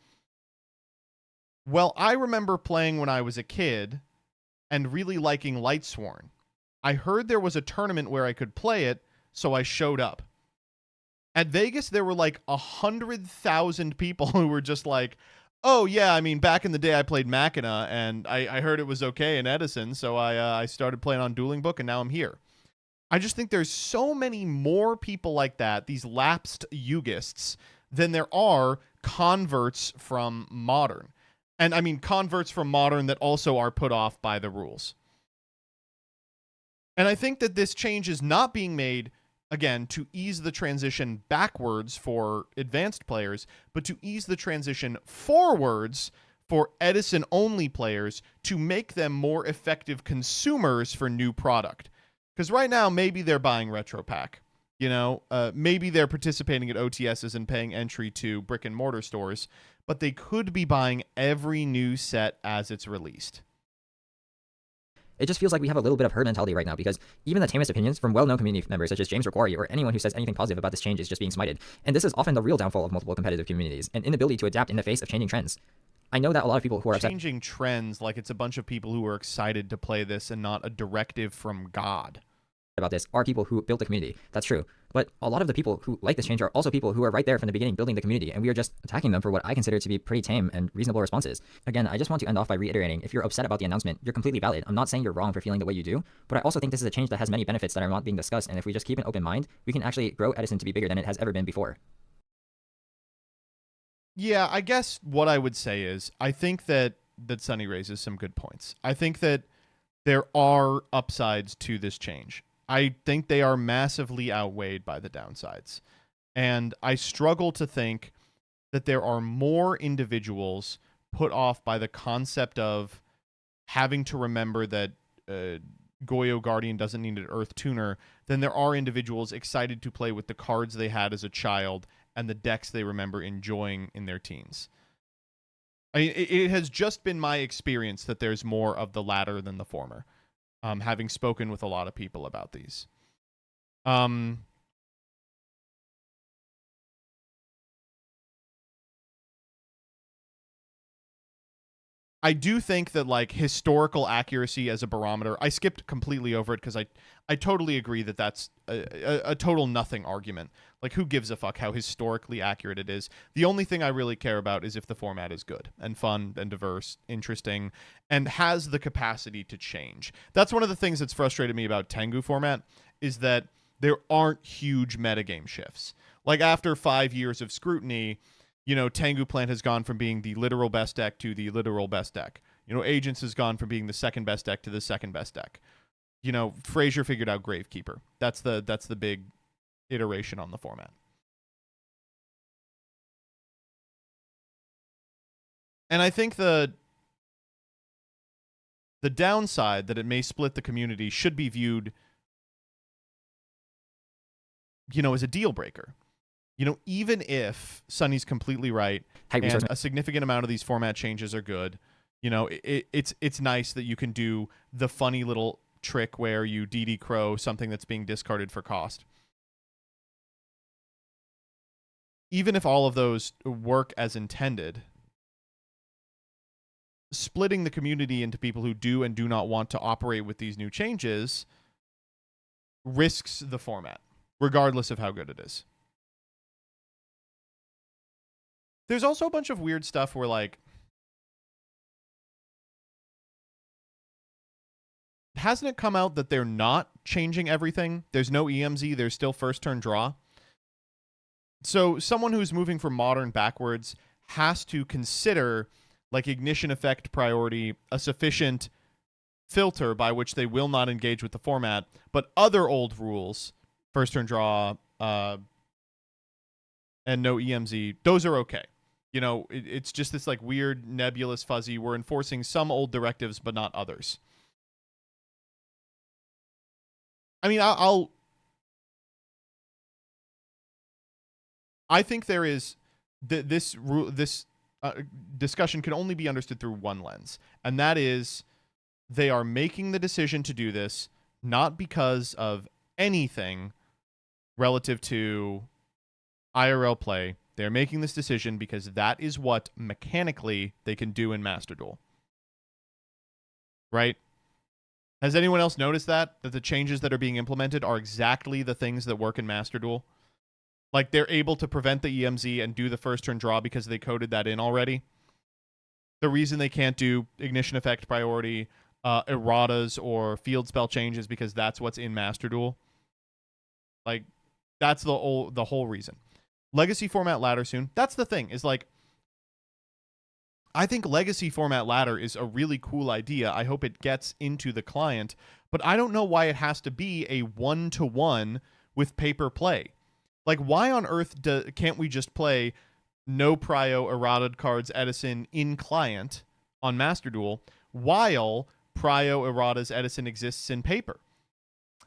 well, I remember playing when I was a kid and really liking Lightsworn. I heard there was a tournament where I could play it, so I showed up. At Vegas, there were like 100,000 people who were just like, oh, yeah, I mean, back in the day, I played Machina, and I heard it was okay in Edison, so I started playing on Dueling Book, and now I'm here. I just think there's so many more people like that, these lapsed Yugists, than there are converts from Modern. And I mean converts from Modern that also are put off by the rules. And I think that this change is not being made, again, to ease the transition backwards for advanced players, but to ease the transition forwards for Edison-only players to make them more effective consumers for new product. Because right now, maybe they're buying Retro Pack. You know, maybe they're participating at OTSs and paying entry to brick and mortar stores, but they could be buying every new set as it's released. It just feels like we have a little bit of herd mentality right now, because even the tamest opinions from well-known community members such as James Requari or anyone who says anything positive about this change is just being smited. And this is often the real downfall of multiple competitive communities, an inability to adapt in the face of changing trends. I know that a lot of people who are changing trends, like it's a bunch of people who are excited to play this and not a directive from God about this, are people who built the community. That's true. But a lot of the people who like this change are also people who are right there from the beginning building the community, and we are just attacking them for what I consider to be pretty tame and reasonable responses. Again, I just want to end off by reiterating, if you're upset about the announcement, you're completely valid. I'm not saying you're wrong for feeling the way you do, but I also think this is a change that has many benefits that are not being discussed, and if we just keep an open mind, we can actually grow Edison to be bigger than it has ever been before. Yeah, I guess what I would say is, I think that Sunny raises some good points. I think that there are upsides to this change. I think they are massively outweighed by the downsides. And I struggle to think that there are more individuals put off by the concept of having to remember that Goyo Guardian doesn't need an Earth Tuner than there are individuals excited to play with the cards they had as a child and the decks they remember enjoying in their teens. I mean, it has just been my experience that there's more of the latter than the former. Having spoken with a lot of people about these. I do think that, like, historical accuracy as a barometer, I skipped completely over it because I totally agree that that's a total nothing argument. Like, who gives a fuck how historically accurate it is? The only thing I really care about is if the format is good and fun and diverse, interesting, and has the capacity to change. That's one of the things that's frustrated me about Tengu format, is that there aren't huge metagame shifts. Like, after 5 years of scrutiny, you know, Tengu Plant has gone from being the literal best deck to the literal best deck. You know, Agents has gone from being the second best deck to the second best deck. You know, Frazier figured out Gravekeeper. That's the big iteration on the format. And I think the downside that it may split the community should be viewed, you know, as a deal breaker. You know, even if Sunny's completely right and a significant amount of these format changes are good, you know, it's nice that you can do the funny little trick where you DD Crow something that's being discarded for cost. Even if all of those work as intended, splitting the community into people who do and do not want to operate with these new changes risks the format, regardless of how good it is. There's also a bunch of weird stuff where, like, hasn't it come out that they're not changing everything? There's no EMZ, there's still first turn draw. So someone who's moving from Modern backwards has to consider, like, ignition effect priority a sufficient filter by which they will not engage with the format, but other old rules, first turn draw, and no EMZ, those are okay. You know, it's just this like weird, nebulous, fuzzy. We're enforcing some old directives, but not others. I mean, I think there is this discussion can only be understood through one lens, and that is they are making the decision to do this not because of anything relative to IRL play. They're making this decision because that is what mechanically they can do in Master Duel. Right? Has anyone else noticed that the changes that are being implemented are exactly the things that work in Master Duel? Like, they're able to prevent the EMZ and do the first turn draw because they coded that in already. The reason they can't do ignition effect priority, erratas, or field spell changes because that's what's in Master Duel. Like, that's the whole reason. Legacy format ladder soon. That's the thing, is like, I think legacy format ladder is a really cool idea. I hope it gets into the client, but I don't know why it has to be a 1-to-1 with paper play. Like, why on earth can't we just play no prio errata cards Edison in client on Master Duel while prio erratas Edison exists in paper?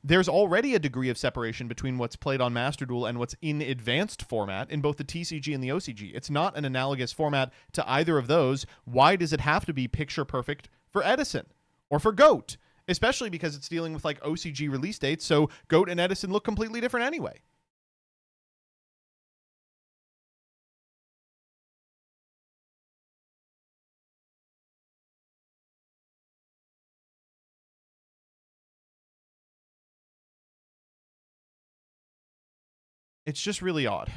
There's already a degree of separation between what's played on Master Duel and what's in advanced format in both the TCG and the OCG. It's not an analogous format to either of those. Why does it have to be picture perfect for Edison or for GOAT? Especially because it's dealing with like OCG release dates, so GOAT and Edison look completely different anyway. It's just really odd.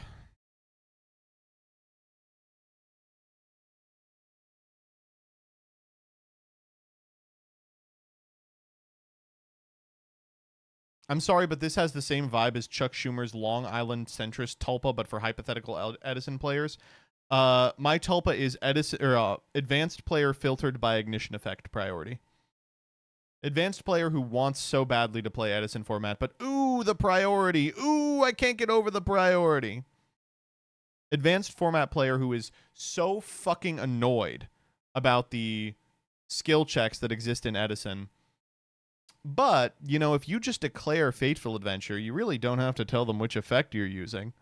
I'm sorry, but this has the same vibe as Chuck Schumer's Long Island centrist Tulpa, but for hypothetical Edison players. My Tulpa is Edison or advanced player filtered by ignition effect priority. Advanced player who wants so badly to play Edison format, but ooh, the priority. Ooh, I can't get over the priority. Advanced format player who is so fucking annoyed about the skill checks that exist in Edison. But, you know, if you just declare Fateful Adventure, you really don't have to tell them which effect you're using.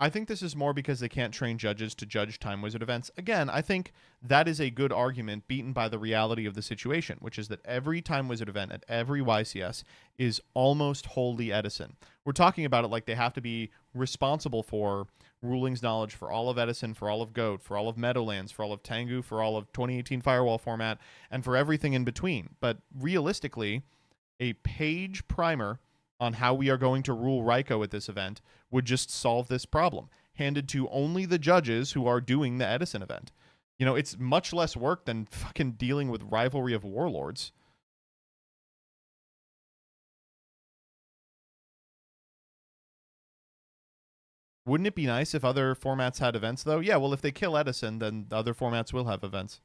I think this is more because they can't train judges to judge Time Wizard events. Again, I think that is a good argument beaten by the reality of the situation, which is that every Time Wizard event at every YCS is almost wholly Edison. We're talking about it like they have to be responsible for rulings knowledge for all of Edison, for all of GOAT, for all of Meadowlands, for all of Tengu, for all of 2018 Firewall format, and for everything in between. But realistically, a page primer on how we are going to rule Raiko at this event would just solve this problem, handed to only the judges who are doing the Edison event. You know, it's much less work than fucking dealing with Rivalry of Warlords. Wouldn't it be nice if other formats had events, though? Yeah, well, if they kill Edison, then the other formats will have events.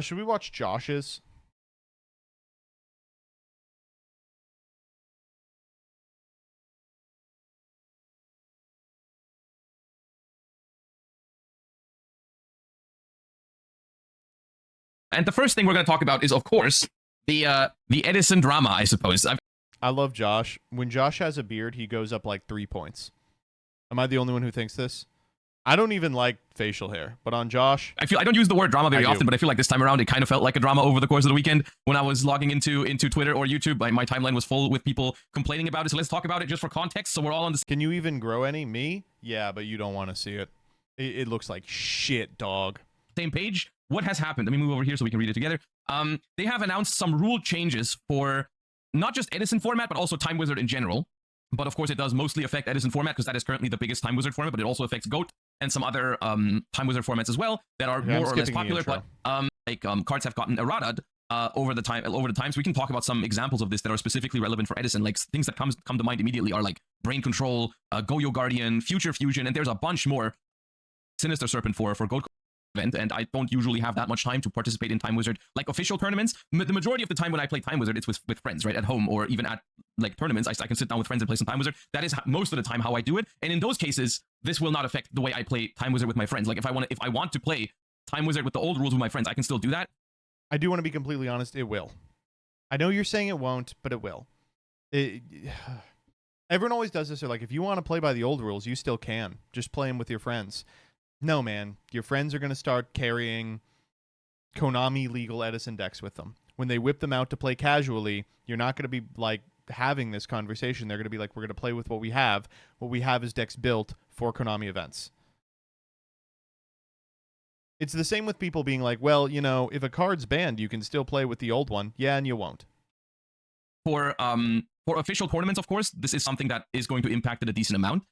Should we watch Josh's? And the first thing we're going to talk about is, of course, the Edison drama, I suppose. I love Josh. When Josh has a beard, he goes up like 3 points. Am I the only one who thinks this? I don't even like facial hair, but on Josh, I don't use the word drama very often, but I feel like this time around it kind of felt like a drama over the course of the weekend when I was logging into Twitter or YouTube. My timeline was full with people complaining about it. So let's talk about it just for context, so we're all on the. Can you even grow any? Me? Yeah, but you don't want to see it. It looks like shit, dog. Same page. What has happened? Let me move over here so we can read it together. They have announced some rule changes for not just Edison format, but also Time Wizard in general. But of course, it does mostly affect Edison format because that is currently the biggest Time Wizard format, but it also affects GOAT. and some other Time Wizard formats as well that are more or less popular. But cards have gotten errata over the time. So we can talk about some examples of this that are specifically relevant for Edison. Like things that come to mind immediately are like Brain Control, Goyo Guardian, Future Fusion, and there's a bunch more. Sinister Serpent for Gold event, and I don't usually have that much time to participate in Time Wizard like official tournaments. The majority of the time when I play Time Wizard, it's with friends, right, at home, or even at like tournaments. I can sit down with friends and play some Time Wizard. That is most of the time how I do it, and in those cases, this will not affect the way I play Time Wizard with my friends. Like if I want to play Time Wizard with the old rules with my friends, I can still do that. I do want to be completely honest. It will. I know you're saying it won't, but it will. Everyone always does this. They're like, if you want to play by the old rules, you still can. Just play them with your friends. No, man. Your friends are going to start carrying Konami legal Edison decks with them. When they whip them out to play casually, you're not going to be like having this conversation. They're going to be like, we're going to play with what we have. What we have is decks built for Konami events. It's the same with people being like, well, you know, if a card's banned, you can still play with the old one. Yeah, and you won't. For official tournaments, of course, this is something that is going to impact it a decent amount.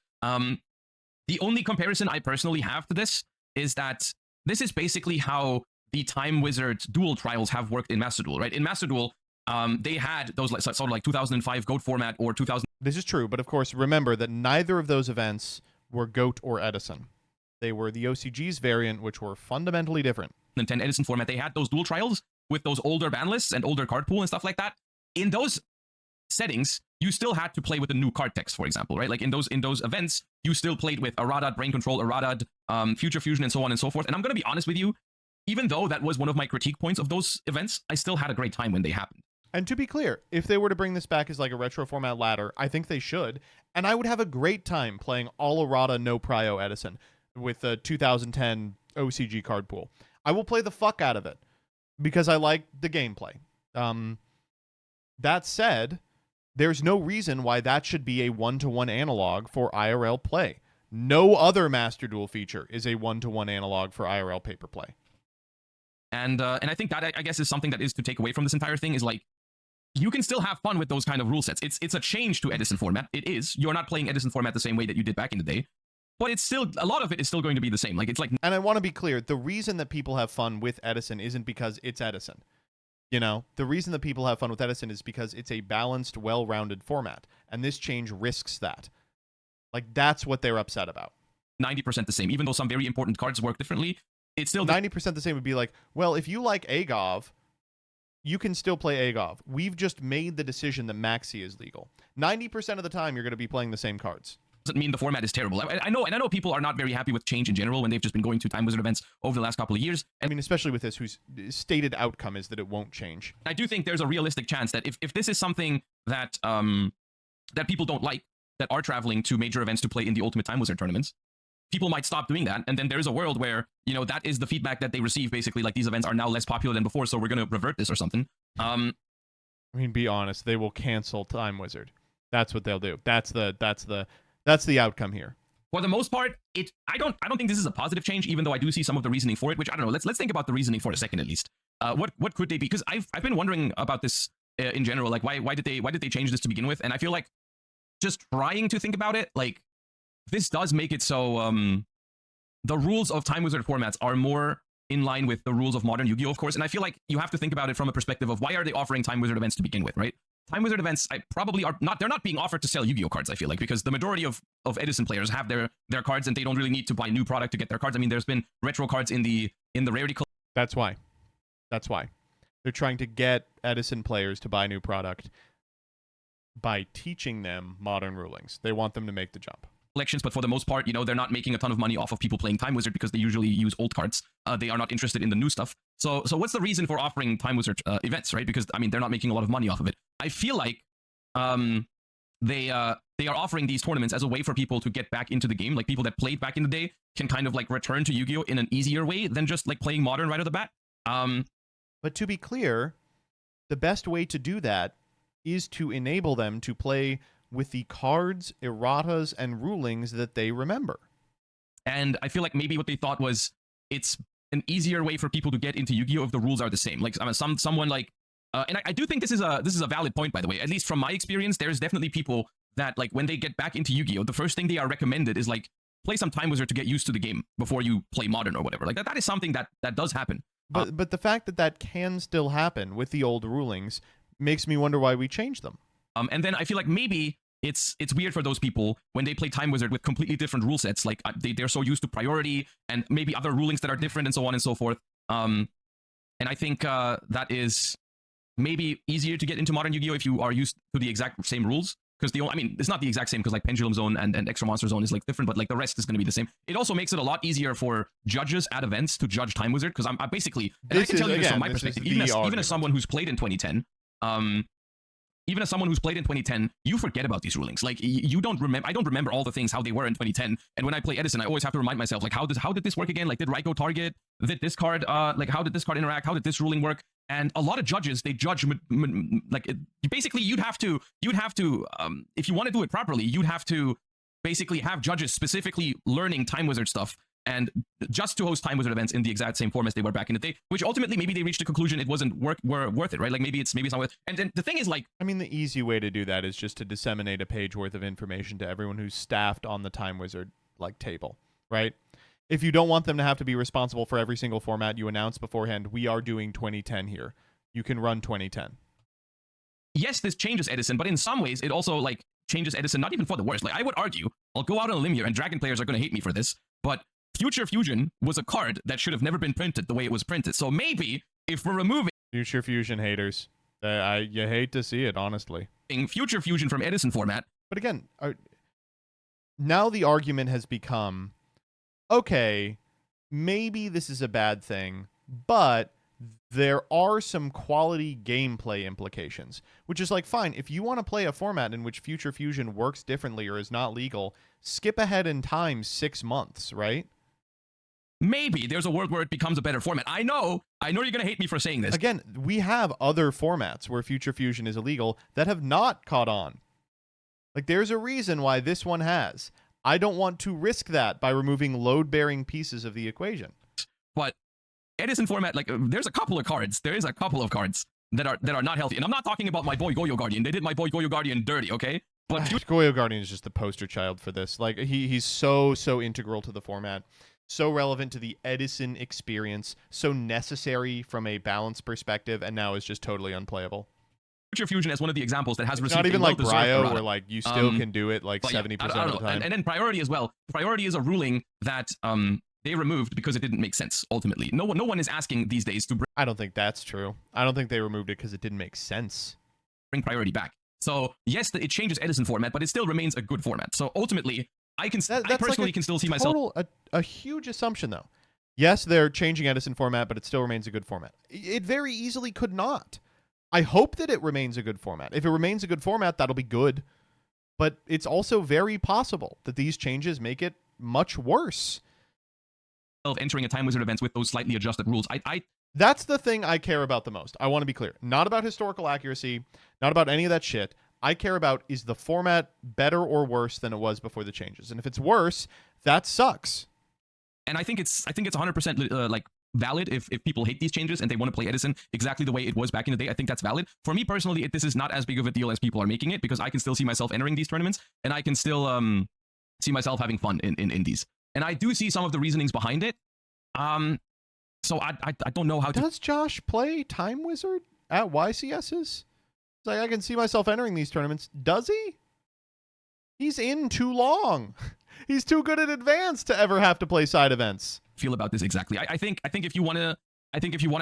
The only comparison I personally have to this is that this is basically how the Time Wizard duel trials have worked in Master Duel, right? In Master Duel, they had those sort of like 2005 GOAT format or 2000. This is true, but of course, remember that neither of those events were GOAT or Edison. They were the OCG's variant, which were fundamentally different. 10 Edison format, they had those duel trials with those older ban lists and older card pool and stuff like that. In those settings, you still had to play with the new card text, for example, right? Like in those events, you still played with errata, Brain Control, errata, Future Fusion, and so on and so forth. And I'm going to be honest with you, even though that was one of my critique points of those events, I still had a great time when they happened. And to be clear, if they were to bring this back as like a retro format ladder, I think they should. And I would have a great time playing all errata, no prio Edison with the 2010 OCG card pool. I will play the fuck out of it because I like the gameplay. That said, there's no reason why that should be a one-to-one analog for IRL play. No other Master Duel feature is a one-to-one analog for IRL paper play. And I think that, I guess, is something that is to take away from this entire thing is like, you can still have fun with those kind of rule sets. It's a change to Edison format. It is. You're not playing Edison format the same way that you did back in the day. But it's still, a lot of it is still going to be the same. Like it's like. And I want to be clear, the reason that people have fun with Edison isn't because it's Edison. You know, the reason that people have fun with Edison is because it's a balanced, well-rounded format. And this change risks that. Like, that's what they're upset about. 90% the same. Even though some very important cards work differently, it's still 90% the same would be like, well, if you like Agov, you can still play Agov. We've just made the decision that Maxi is legal. 90% of the time, you're going to be playing the same cards. Doesn't mean the format is terrible. I know people are not very happy with change in general when they've just been going to Time Wizard events over the last couple of years. I mean, especially with this, whose stated outcome is that it won't change. I do think there's a realistic chance that if this is something that that people don't like, that are traveling to major events to play in the Ultimate Time Wizard tournaments, people might stop doing that. And then there's a world where, you know, that is the feedback that they receive, basically, like these events are now less popular than before, so we're going to revert this or something. I mean, be honest, they will cancel Time Wizard. That's what they'll do. That's the outcome here. For the most part, I don't think this is a positive change, even though I do see some of the reasoning for it, which I don't know. Let's think about the reasoning for a second at least. What could they be? Because I've been wondering about this in general. Like why did they change this to begin with? And I feel like just trying to think about it, like this does make it so the rules of Time Wizard formats are more in line with the rules of modern Yu-Gi-Oh, of course. And I feel like you have to think about it from a perspective of why are they offering Time Wizard events to begin with, right? Time Wizard events probably are not, they're not being offered to sell Yu-Gi-Oh cards, I feel like, because the majority of Edison players have their cards and they don't really need to buy new product to get their cards. I mean, there's been retro cards in the rarity. That's why. They're trying to get Edison players to buy new product by teaching them modern rulings. They want them to make the jump. Collections, but for the most part, you know, they're not making a ton of money off of people playing Time Wizard because they usually use old cards. They are not interested in the new stuff. So what's the reason for offering Time Wizard events, right? Because, I mean, they're not making a lot of money off of it. I feel like they are offering these tournaments as a way for people to get back into the game. Like people that played back in the day can kind of like return to Yu-Gi-Oh in an easier way than just like playing Modern right off the bat. But to be clear, the best way to do that is to enable them to play with the cards, erratas, and rulings that they remember. And I feel like maybe what they thought was it's an easier way for people to get into Yu-Gi-Oh if the rules are the same. Like someone like, and I do think this is a valid point, by the way. At least from my experience, there's definitely people that like when they get back into Yu-Gi-Oh, the first thing they are recommended is like play some Time Wizard to get used to the game before you play Modern or whatever. Like that is something that does happen. But the fact that that can still happen with the old rulings makes me wonder why we changed them. And then I feel like maybe it's weird for those people when they play Time Wizard with completely different rule sets. Like they're so used to priority and maybe other rulings that are different and so on and so forth. And I think that is maybe easier to get into Modern Yu-Gi-Oh! If you are used to the exact same rules. Because it's not the exact same because like Pendulum Zone and Extra Monster Zone is like different, but like the rest is going to be the same. It also makes it a lot easier for judges at events to judge Time Wizard because I basically, and I can tell you this from my perspective, even as someone who's played in 2010, even as someone who's played in 2010, you forget about these rulings. Like you don't remember. I don't remember all the things how they were in 2010. And when I play Edison, I always have to remind myself like how did this work again? Like did Raiko target? Did this card like how did this card interact? How did this ruling work? And a lot of judges, they judge basically you'd have to if you want to do it properly, you'd have to basically have judges specifically learning Time Wizard stuff and just to host Time Wizard events in the exact same form as they were back in the day, which ultimately maybe they reached a conclusion it wasn't worth it, right? Like maybe it's not worth. And then the thing is like, I mean, the easy way to do that is just to disseminate a page worth of information to everyone who's staffed on the Time Wizard like table, right? If you don't want them to have to be responsible for every single format, you announce beforehand, we are doing 2010 here. You can run 2010. Yes, this changes Edison, but in some ways it also like changes Edison, not even for the worse. Like I would argue, I'll go out on a limb here, and Dragon players are going to hate me for this, but Future Fusion was a card that should have never been printed the way it was printed. So maybe if we're removing Future Fusion haters, you hate to see it, honestly. Future Fusion from Edison format. But again, now the argument has become, okay, maybe this is a bad thing, but there are some quality gameplay implications, which is like, fine, if you want to play a format in which Future Fusion works differently or is not legal, skip ahead in time 6 months, right? Maybe there's a world where it becomes a better format. I know you're going to hate me for saying this. Again, we have other formats where Future Fusion is illegal that have not caught on. Like, there's a reason why this one has. I don't want to risk that by removing load-bearing pieces of the equation. But Edison format, like, there's a couple of cards. There is a couple of cards that are not healthy. And I'm not talking about my boy Goyo Guardian. They did my boy Goyo Guardian dirty, okay? But Goyo Guardian is just the poster child for this. Like, he's so integral to the format. So relevant to the Edison experience, so necessary from a balance perspective, and now is just totally unplayable. Future Fusion is one of the examples that has received not even like Bryo, where errata. like you still can do it like 70% of the time. And then Priority as well. Priority is a ruling that they removed because it didn't make sense. Ultimately, no one is asking these days to I don't think that's true. I don't think they removed it because it didn't make sense. Bring Priority back. So yes, it changes Edison format, but it still remains a good format. So ultimately, I personally can still see myself. A huge assumption, though. Yes, they're changing Edison format, but it still remains a good format. It very easily could not. I hope that it remains a good format. If it remains a good format, that'll be good. But it's also very possible that these changes make it much worse. Of entering a Time Wizard events with those slightly adjusted rules. That's the thing I care about the most. I want to be clear. Not about historical accuracy, not about any of that shit. I care about, is the format better or worse than it was before the changes? And if it's worse, that sucks. And I think it's 100% like valid if people hate these changes and they want to play Edison exactly the way it was back in the day. I think that's valid. For me personally, this is not as big of a deal as people are making it, because I can still see myself entering these tournaments, and I can still see myself having fun in these. And I do see some of the reasonings behind it. So I don't know how to... Does Josh play Time Wizard at YCSs? It's like, I can see myself entering these tournaments. Does he? He's in too long. He's too good at advanced to ever have to play side events. Feel about this exactly. I think if you want to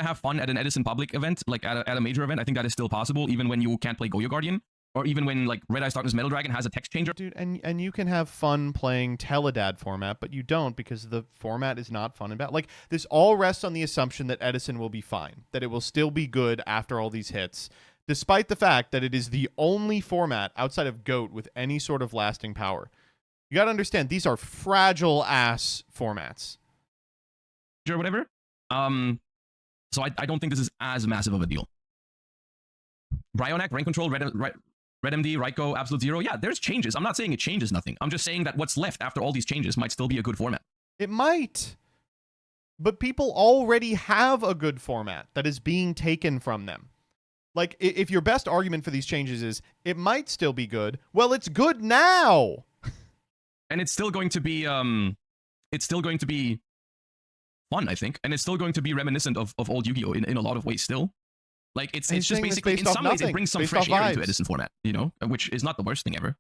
have fun at an Edison public event, like at a major event, I think that is still possible, even when you can't play Goyo Guardian, or even when like Red Eyes Darkness Metal Dragon has a text changer. Dude, and you can have fun playing Teledad format, but you don't, because the format is not fun and bad. Like, this all rests on the assumption that Edison will be fine, that it will still be good after all these hits, despite the fact that it is the only format outside of GOAT with any sort of lasting power. You got to understand, these are fragile-ass formats. Or whatever. So I don't think this is as massive of a deal. Bryonac, Rank Control, Red MD, Raiko, Absolute Zero. Yeah, there's changes. I'm not saying it changes nothing. I'm just saying that what's left after all these changes might still be a good format. It might. But people already have a good format that is being taken from them. Like, if your best argument for these changes is, it might still be good, well, it's good now. and it's still going to be fun, I think, and it's still going to be reminiscent of old Yu-Gi-Oh in a lot of ways still. Like it's He's just saying this basically based in off some ways it nothing, brings some based fresh off air into vibes. Edison format, you know, which is not the worst thing ever.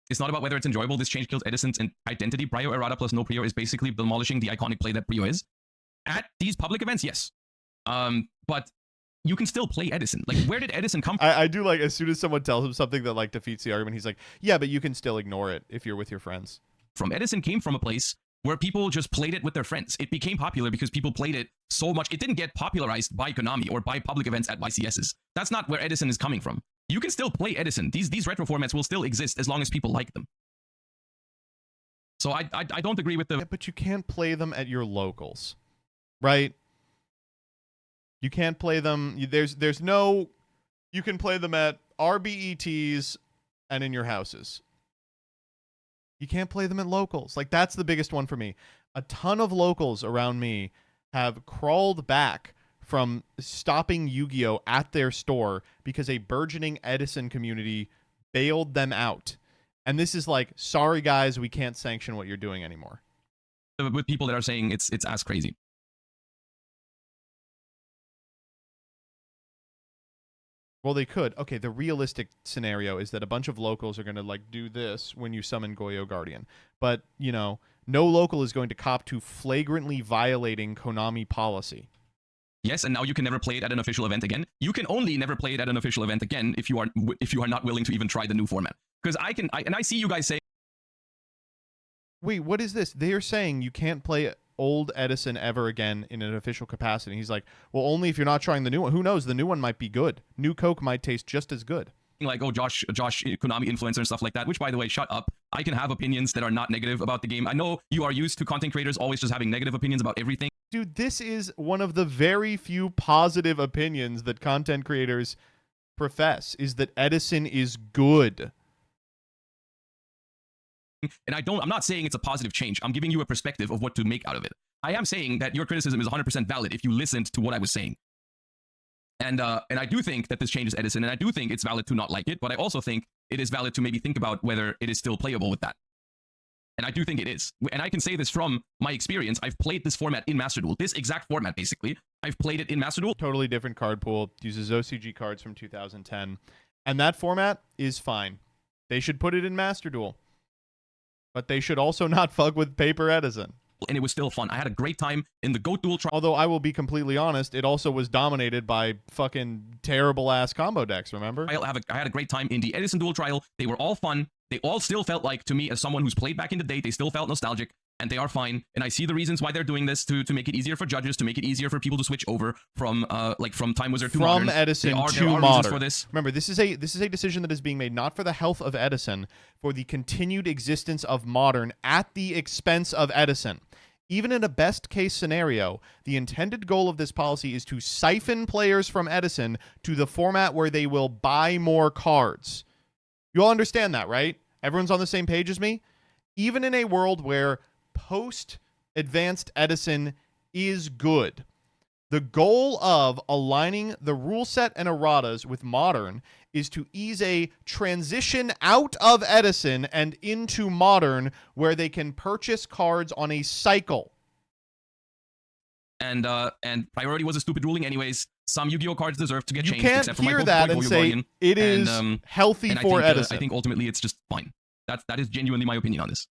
It's not about whether it's enjoyable. This change kills Edison's identity. Brio errata plus no Prio is basically demolishing the iconic play that Brio is. At these public events, yes. But you can still play Edison. Like, where did Edison come from? I do like, as soon as someone tells him something that like defeats the argument, he's like, yeah, but you can still ignore it if you're with your friends. Edison came from a place where people just played it with their friends. It became popular because people played it so much. It didn't get popularized by Konami or by public events at YCSs. That's not where Edison is coming from. You can still play Edison. These retro formats will still exist as long as people like them. So I don't agree with the... Yeah, but you can't play them at your locals, right? You can't play them. There's no... You can play them at RBETs and in your houses. You can't play them at locals. Like, that's the biggest one for me. A ton of locals around me have crawled back from stopping Yu-Gi-Oh! At their store because a burgeoning Edison community bailed them out. And this is like, sorry guys, we can't sanction what you're doing anymore. With people that are saying it's as crazy. Well, they could. Okay, the realistic scenario is that a bunch of locals are going to like do this when you summon Goyo Guardian. But, you know, no local is going to cop to flagrantly violating Konami policy. Yes, and now you can never play it at an official event again. You can only never play it at an official event again if you are not willing to even try the new format. Because I see you guys say, wait, what is this? They are saying you can't play old Edison ever again in an official capacity. He's like, well, only if you're not trying the new one. Who knows? The new one might be good. New Coke might taste just as good. Like, oh, Josh, Konami influencer and stuff like that, which, by the way, shut up. I can have opinions that are not negative about the game. I know you are used to content creators always just having negative opinions about everything. Dude, this is one of the very few positive opinions that content creators profess, is that Edison is good. And I'm not saying it's a positive change. I'm giving you a perspective of what to make out of it. I am saying that your criticism is 100% valid if you listened to what I was saying. And I do think that this changes Edison, and I do think it's valid to not like it, but I also think it is valid to maybe think about whether it is still playable with that. And I do think it is. And I can say this from my experience. I've played this format in Master Duel. This exact format, basically. I've played it in Master Duel. Totally different card pool. Uses OCG cards from 2010. And that format is fine. They should put it in Master Duel. But they should also not fuck with Paper Edison. And it was still fun. I had a great time in the Goat Duel trial. Although I will be completely honest, it also was dominated by fucking terrible-ass combo decks, remember? I had a great time in the Edison Duel trial. They were all fun. They all still felt like, to me, as someone who's played back in the day, they still felt nostalgic, and they are fine. And I see the reasons why they're doing this, to make it easier for judges, to make it easier for people to switch over from Time Wizard to Modern. From Edison there to are Modern. For this. Remember, this is a decision that is being made not for the health of Edison, for the continued existence of Modern at the expense of Edison. Even in a best-case scenario, the intended goal of this policy is to siphon players from Edison to the format where they will buy more cards. You all understand that, right? Everyone's on the same page as me? Even in a world where post-advanced Edison is good, the goal of aligning the rule set and erratas with Modern is to ease a transition out of Edison and into Modern, where they can purchase cards on a cycle. And Priority was a stupid ruling anyways. Some Yu-Gi-Oh cards deserve to get changed. You can't except for hear my that and Goyo say Guardian. it is healthy and for Edison. I think ultimately it's just fine. That is genuinely my opinion on this.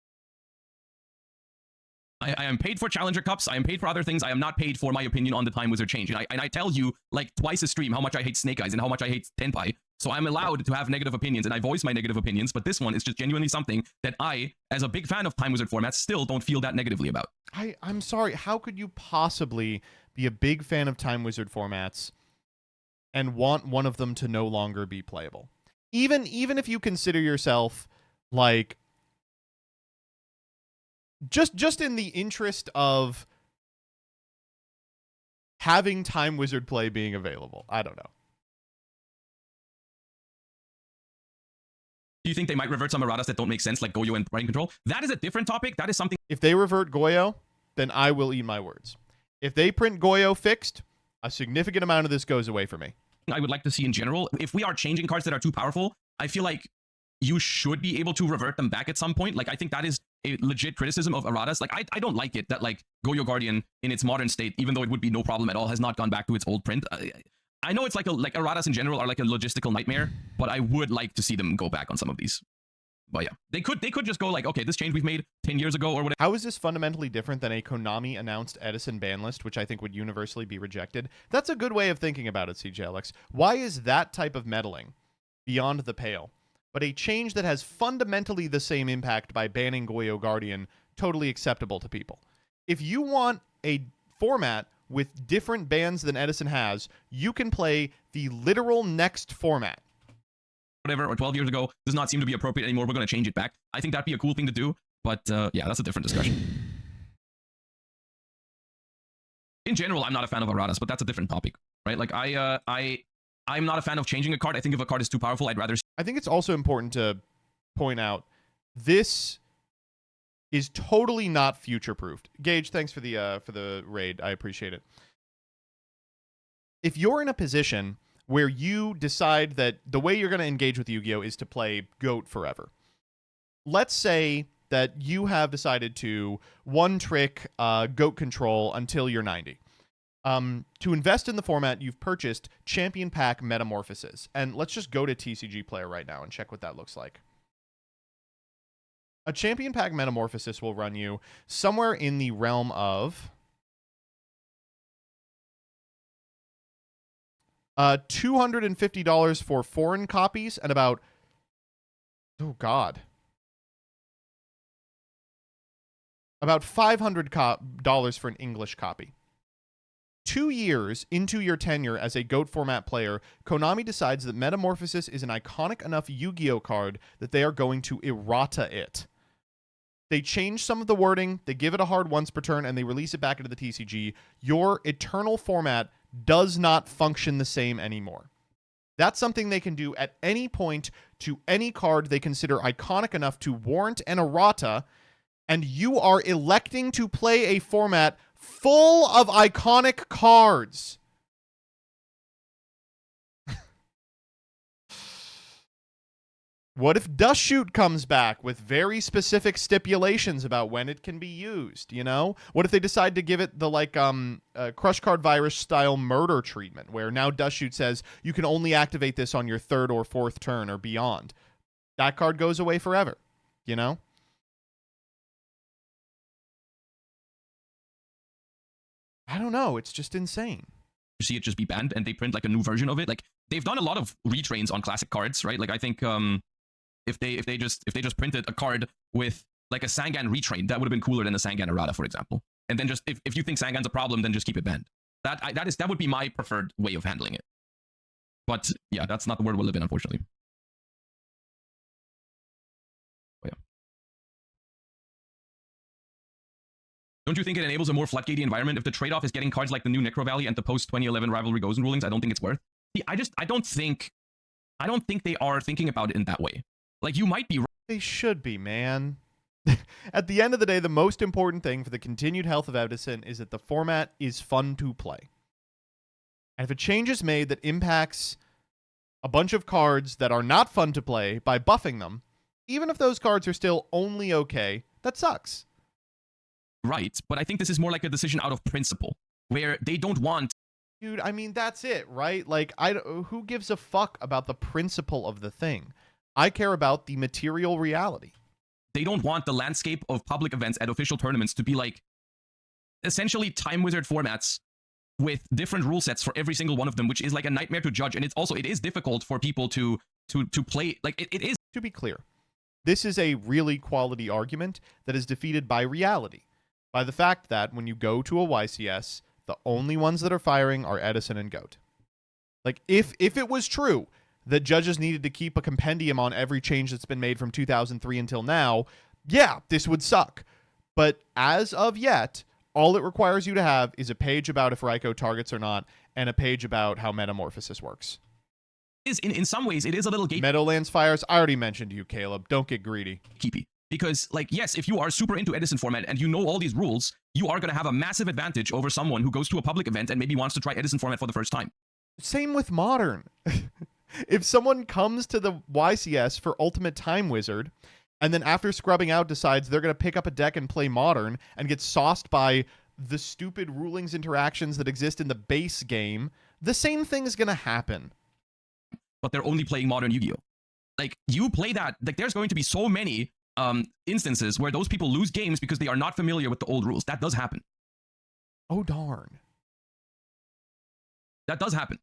I am paid for Challenger Cups. I am paid for other things. I am not paid for my opinion on the Time Wizard change. And I tell you, like, twice a stream how much I hate Snake Eyes and how much I hate Tenpai. So I'm allowed to have negative opinions, and I voice my negative opinions. But this one is just genuinely something that I, as a big fan of Time Wizard formats, still don't feel that negatively about. I'm sorry. How could you possibly be a big fan of Time Wizard formats and want one of them to no longer be playable? Even if you consider yourself, like, just in the interest of having Time Wizard play being available. I don't know. Do you think they might revert some erratas that don't make sense, like Goyo and Brain Control? That is a different topic. That is something... If they revert Goyo, then I will eat my words. If they print Goyo fixed, a significant amount of this goes away for me. I would like to see in general. If we are changing cards that are too powerful, I feel like you should be able to revert them back at some point. Like, I think that is a legit criticism of erratas. Like, I don't like it that, like, Goyo Guardian in its modern state, even though it would be no problem at all, has not gone back to its old print. I know it's like erratas in general are like a logistical nightmare, but I would like to see them go back on some of these. But yeah, they could just go like, okay, this change we've made 10 years ago or whatever. How is this fundamentally different than a Konami announced Edison ban list, which I think would universally be rejected? That's a good way of thinking about it, CJLX. Why is that type of meddling beyond the pale? But a change that has fundamentally the same impact by banning Goyo Guardian totally acceptable to people. If you want a format with different bans than Edison has, you can play the literal next format. Whatever, or 12 years ago, does not seem to be appropriate anymore. We're going to change it back. I think that'd be a cool thing to do. But yeah, that's a different discussion. In general, I'm not a fan of erratas, but that's a different topic, right? Like, I'm not a fan of changing a card. I think if a card is too powerful, I'd rather... I think it's also important to point out this is totally not future-proofed. Gage, thanks for the raid. I appreciate it. If you're in a position where you decide that the way you're going to engage with Yu-Gi-Oh! Is to play GOAT forever, let's say that you have decided to one-trick GOAT control until you're 90. To invest in the format, you've purchased Champion Pack Metamorphosis. And let's just go to TCG Player right now and check what that looks like. A Champion Pack Metamorphosis will run you somewhere in the realm of $250 for foreign copies and about, oh God, about $500 for an English copy. 2 years into your tenure as a GOAT format player, Konami decides that Metamorphosis is an iconic enough Yu-Gi-Oh card that they are going to errata it. They change some of the wording, they give it a hard once per turn, and they release it back into the TCG. Your eternal format does not function the same anymore. That's something they can do at any point to any card they consider iconic enough to warrant an errata, and you are electing to play a format full of iconic cards. What if Dust Shoot comes back with very specific stipulations about when it can be used, you know? What if they decide to give it the, like, Crush Card Virus style murder treatment, where now Dust Shoot says you can only activate this on your 3rd or 4th turn or beyond? That card goes away forever, you know? I don't know. It's just insane. See it just be banned and they print like a new version of it. Like, they've done a lot of retrains on classic cards, right? Like, I think if they just printed a card with like a Sangan retrain, that would have been cooler than a Sangan errata, for example. And then just if you think Sangan's a problem, then just keep it banned. That would be my preferred way of handling it. But yeah, that's not the world we live in, unfortunately. Oh, yeah. Don't you think it enables a more floodgatey environment? If the trade-off is getting cards like the new Necro Valley and the post-2011 Rivalry Gozen rulings, I don't think it's worth. See, I don't think they are thinking about it in that way. Like, you might be right. They should be, man. At the end of the day, the most important thing for the continued health of Edison is that the format is fun to play. And if a change is made that impacts a bunch of cards that are not fun to play by buffing them, even if those cards are still only okay, that sucks. Right, but I think this is more like a decision out of principle, where they don't want... Dude, I mean, that's it, right? Like, who gives a fuck about the principle of the thing? I care about the material reality. They don't want the landscape of public events at official tournaments to be like, essentially Time Wizard formats with different rule sets for every single one of them, which is like a nightmare to judge, and it is difficult for people to play. Like, it is... To be clear, this is a really quality argument that is defeated by reality. By the fact that when you go to a YCS, the only ones that are firing are Edison and GOAT. Like, if it was true that judges needed to keep a compendium on every change that's been made from 2003 until now, yeah, this would suck. But as of yet, all it requires you to have is a page about if Raikou targets or not, and a page about how Metamorphosis works. In some ways, it is a little gatekeepy. Meadowlands Fires, I already mentioned you, Caleb. Don't get greedy. Because, like, yes, if you are super into Edison format and you know all these rules, you are going to have a massive advantage over someone who goes to a public event and maybe wants to try Edison format for the first time. Same with Modern. If someone comes to the YCS for Ultimate Time Wizard, and then after scrubbing out decides they're going to pick up a deck and play Modern and get sauced by the stupid rulings interactions that exist in the base game, the same thing is going to happen. But they're only playing Modern Yu-Gi-Oh! Like, you play that, like, there's going to be so many instances where those people lose games because they are not familiar with the old rules. That does happen. Oh, darn. That does happen.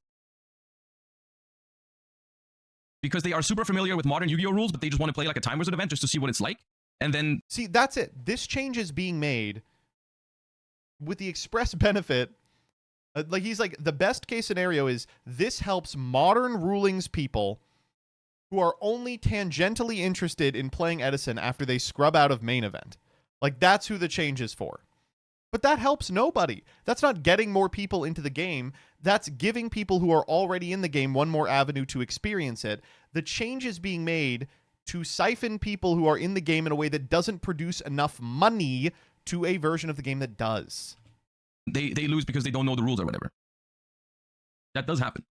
Because they are super familiar with Modern Yu-Gi-Oh! Rules, but they just want to play like a Time Wizard event just to see what it's like. And then... See, that's it. This change is being made with the express benefit... like, he's like, the best case scenario is this helps Modern Rulings people who are only tangentially interested in playing Edison after they scrub out of main event. Like, that's who the change is for. But that helps nobody. That's not getting more people into the game. That's giving people who are already in the game one more avenue to experience it. The change is being made to siphon people who are in the game in a way that doesn't produce enough money to a version of the game that does. They lose because they don't know the rules or whatever. That does happen.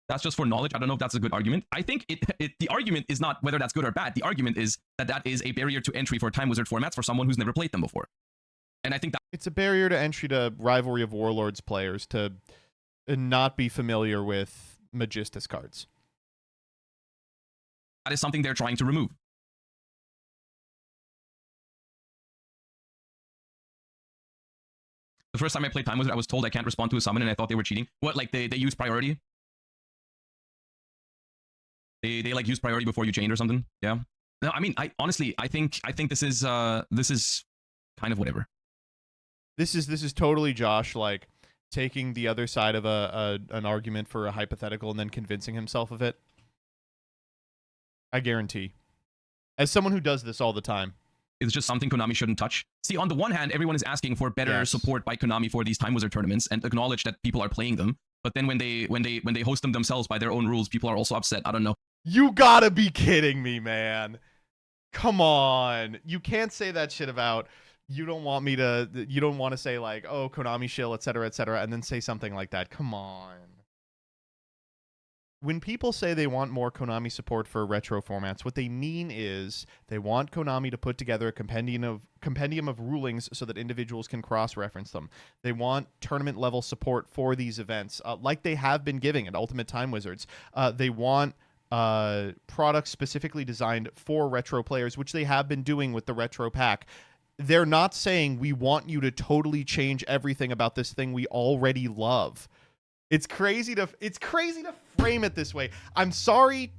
That's just for knowledge. I don't know if that's a good argument. I think the argument is not whether that's good or bad. The argument is that that is a barrier to entry for Time Wizard formats for someone who's never played them before. And I think that it's a barrier to entry to Rivalry of Warlords players to not be familiar with Magistus cards. That is something they're trying to remove. The first time I played Time Wizard, I was told I can't respond to a summon, and I thought they were cheating. What, like they use priority? They like use priority before you chain or something? Yeah. No, I mean, I honestly, I think this is kind of whatever. This is totally Josh, like, taking the other side of an argument for a hypothetical and then convincing himself of it. I guarantee. As someone who does this all the time. It's just something Konami shouldn't touch. See, on the one hand, everyone is asking for better support by Konami for these Time Wizard tournaments and acknowledge that people are playing them. But then when they host them themselves by their own rules, people are also upset. I don't know. You gotta be kidding me, man. Come on. You can't say that shit about you don't want to say like, oh, Konami shill, etc., and then say something like that. Come on. When people say they want more Konami support for retro formats, what they mean is they want Konami to put together a compendium of rulings so that individuals can cross-reference them. They want tournament-level support for these events, like they have been giving at Ultimate Time Wizards. They want products specifically designed for retro players, which they have been doing with the Retro Pack. They're not saying we want you to totally change everything about this thing we already love. It's crazy to frame it this way. I'm sorry,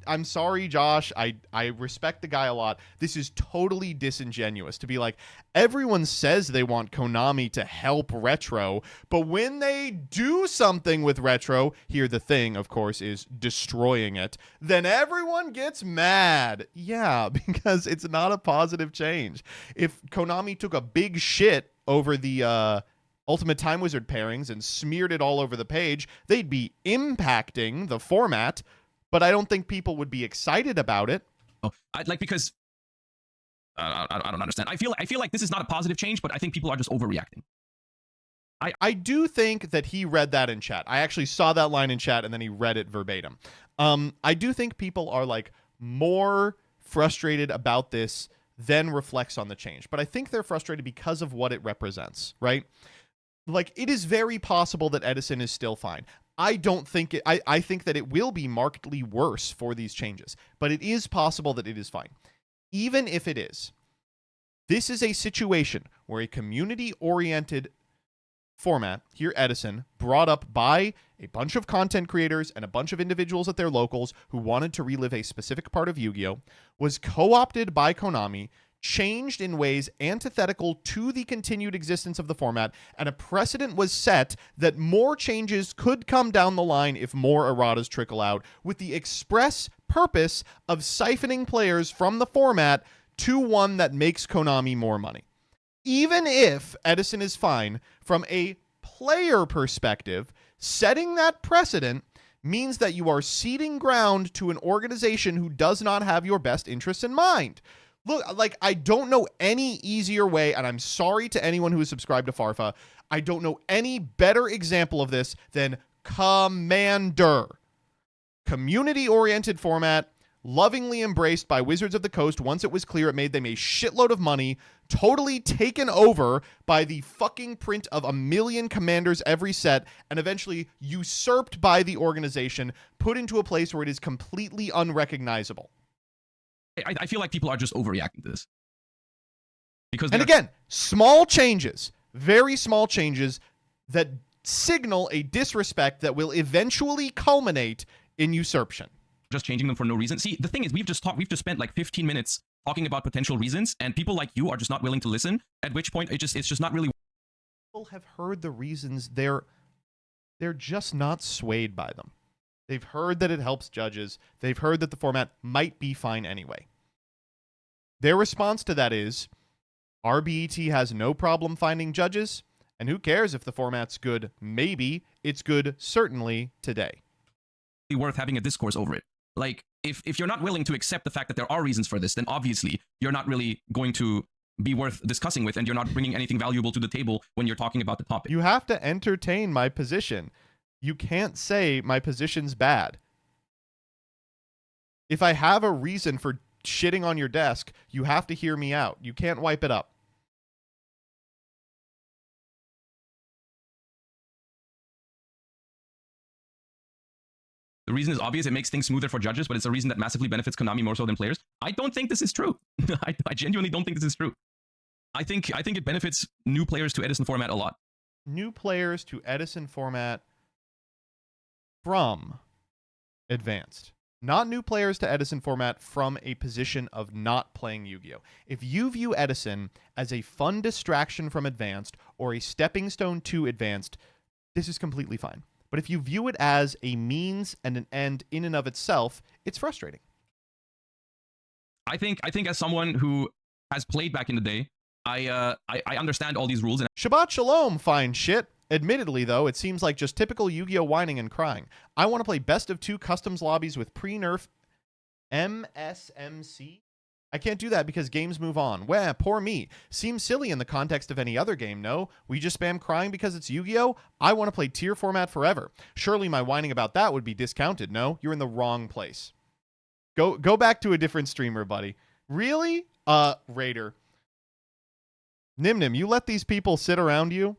Josh. I respect the guy a lot. This is totally disingenuous to be like, everyone says they want Konami to help retro, but when they do something with retro, here the thing, of course, is destroying it, then everyone gets mad. Yeah, because it's not a positive change. If Konami took a big shit over the Ultimate Time Wizard pairings and smeared it all over the page, they'd be impacting the format, but I don't think people would be excited about it. Oh, because I don't understand. I feel like this is not a positive change, but I think people are just overreacting. I do think that he read that in chat. I actually saw that line in chat and then he read it verbatim. I do think people are like more frustrated about this than reflects on the change, but I think they're frustrated because of what it represents, right? Like, it is very possible that Edison is still fine. I don't think it. I think that it will be markedly worse for these changes, but it is possible that it is fine. Even if it is, this is a situation where a community-oriented format, here Edison, brought up by a bunch of content creators and a bunch of individuals at their locals who wanted to relive a specific part of Yu-Gi-Oh!, was co-opted by Konami, changed in ways antithetical to the continued existence of the format, and a precedent was set that more changes could come down the line if more erratas trickle out, with the express purpose of siphoning players from the format to one that makes Konami more money. Even if Edison is fine, from a player perspective, setting that precedent means that you are ceding ground to an organization who does not have your best interests in mind. Look, like, I don't know any easier way, and I'm sorry to anyone who is subscribed to Farfa. I don't know any better example of this than Commander. Community-oriented format, lovingly embraced by Wizards of the Coast once it was clear it made them a shitload of money, totally taken over by the fucking print of 1 million commanders every set, and eventually usurped by the organization, put into a place where it is completely unrecognizable. I feel like people are just overreacting to this. Because And again, small changes, very small changes that signal a disrespect that will eventually culminate in usurpation. just changing them for no reason. See, the thing is, we've just spent like 15 minutes talking about potential reasons, and people like you are just not willing to listen, at which point it's just not really. People have heard the reasons. They're just not swayed by them. They've heard that it helps judges. They've heard that the format might be fine anyway. Their response to that is, RBET has no problem finding judges, and who cares if the format's good? Maybe. It's good, certainly, today. Worth having a discourse over it. Like, if you're not willing to accept the fact that there are reasons for this, then obviously you're not really going to be worth discussing with, and you're not bringing anything valuable to the table when you're talking about the topic. You have to entertain my position. You can't say my position's bad. If I have a reason for shitting on your desk, you have to hear me out. You can't wipe it up. The reason is obvious. It makes things smoother for judges, but it's a reason that massively benefits Konami more so than players. I don't think this is true. I genuinely don't think this is true. I think it benefits new players to Edison format a lot. New players to Edison format from advanced. Not new players to Edison format from a position of not playing Yu-Gi-Oh! If you view Edison as a fun distraction from advanced or a stepping stone to advanced, this is completely fine. But if you view it as a means and an end in and of itself, it's frustrating. I think as someone who has played back in the day, I understand all these rules. And Shabbat Shalom, fine shit. Admittedly, though, it seems like just typical Yu-Gi-Oh! Whining and crying. I want to play best of 2 customs lobbies with pre-nerf MSMC. I can't do that because games move on. Wah, poor me. Seems silly in the context of any other game, no? We just spam crying because it's Yu-Gi-Oh! I want to play tier format forever. Surely my whining about that would be discounted, no? You're in the wrong place. Go back to a different streamer, buddy. Really? Raider. Nim, you let these people sit around you?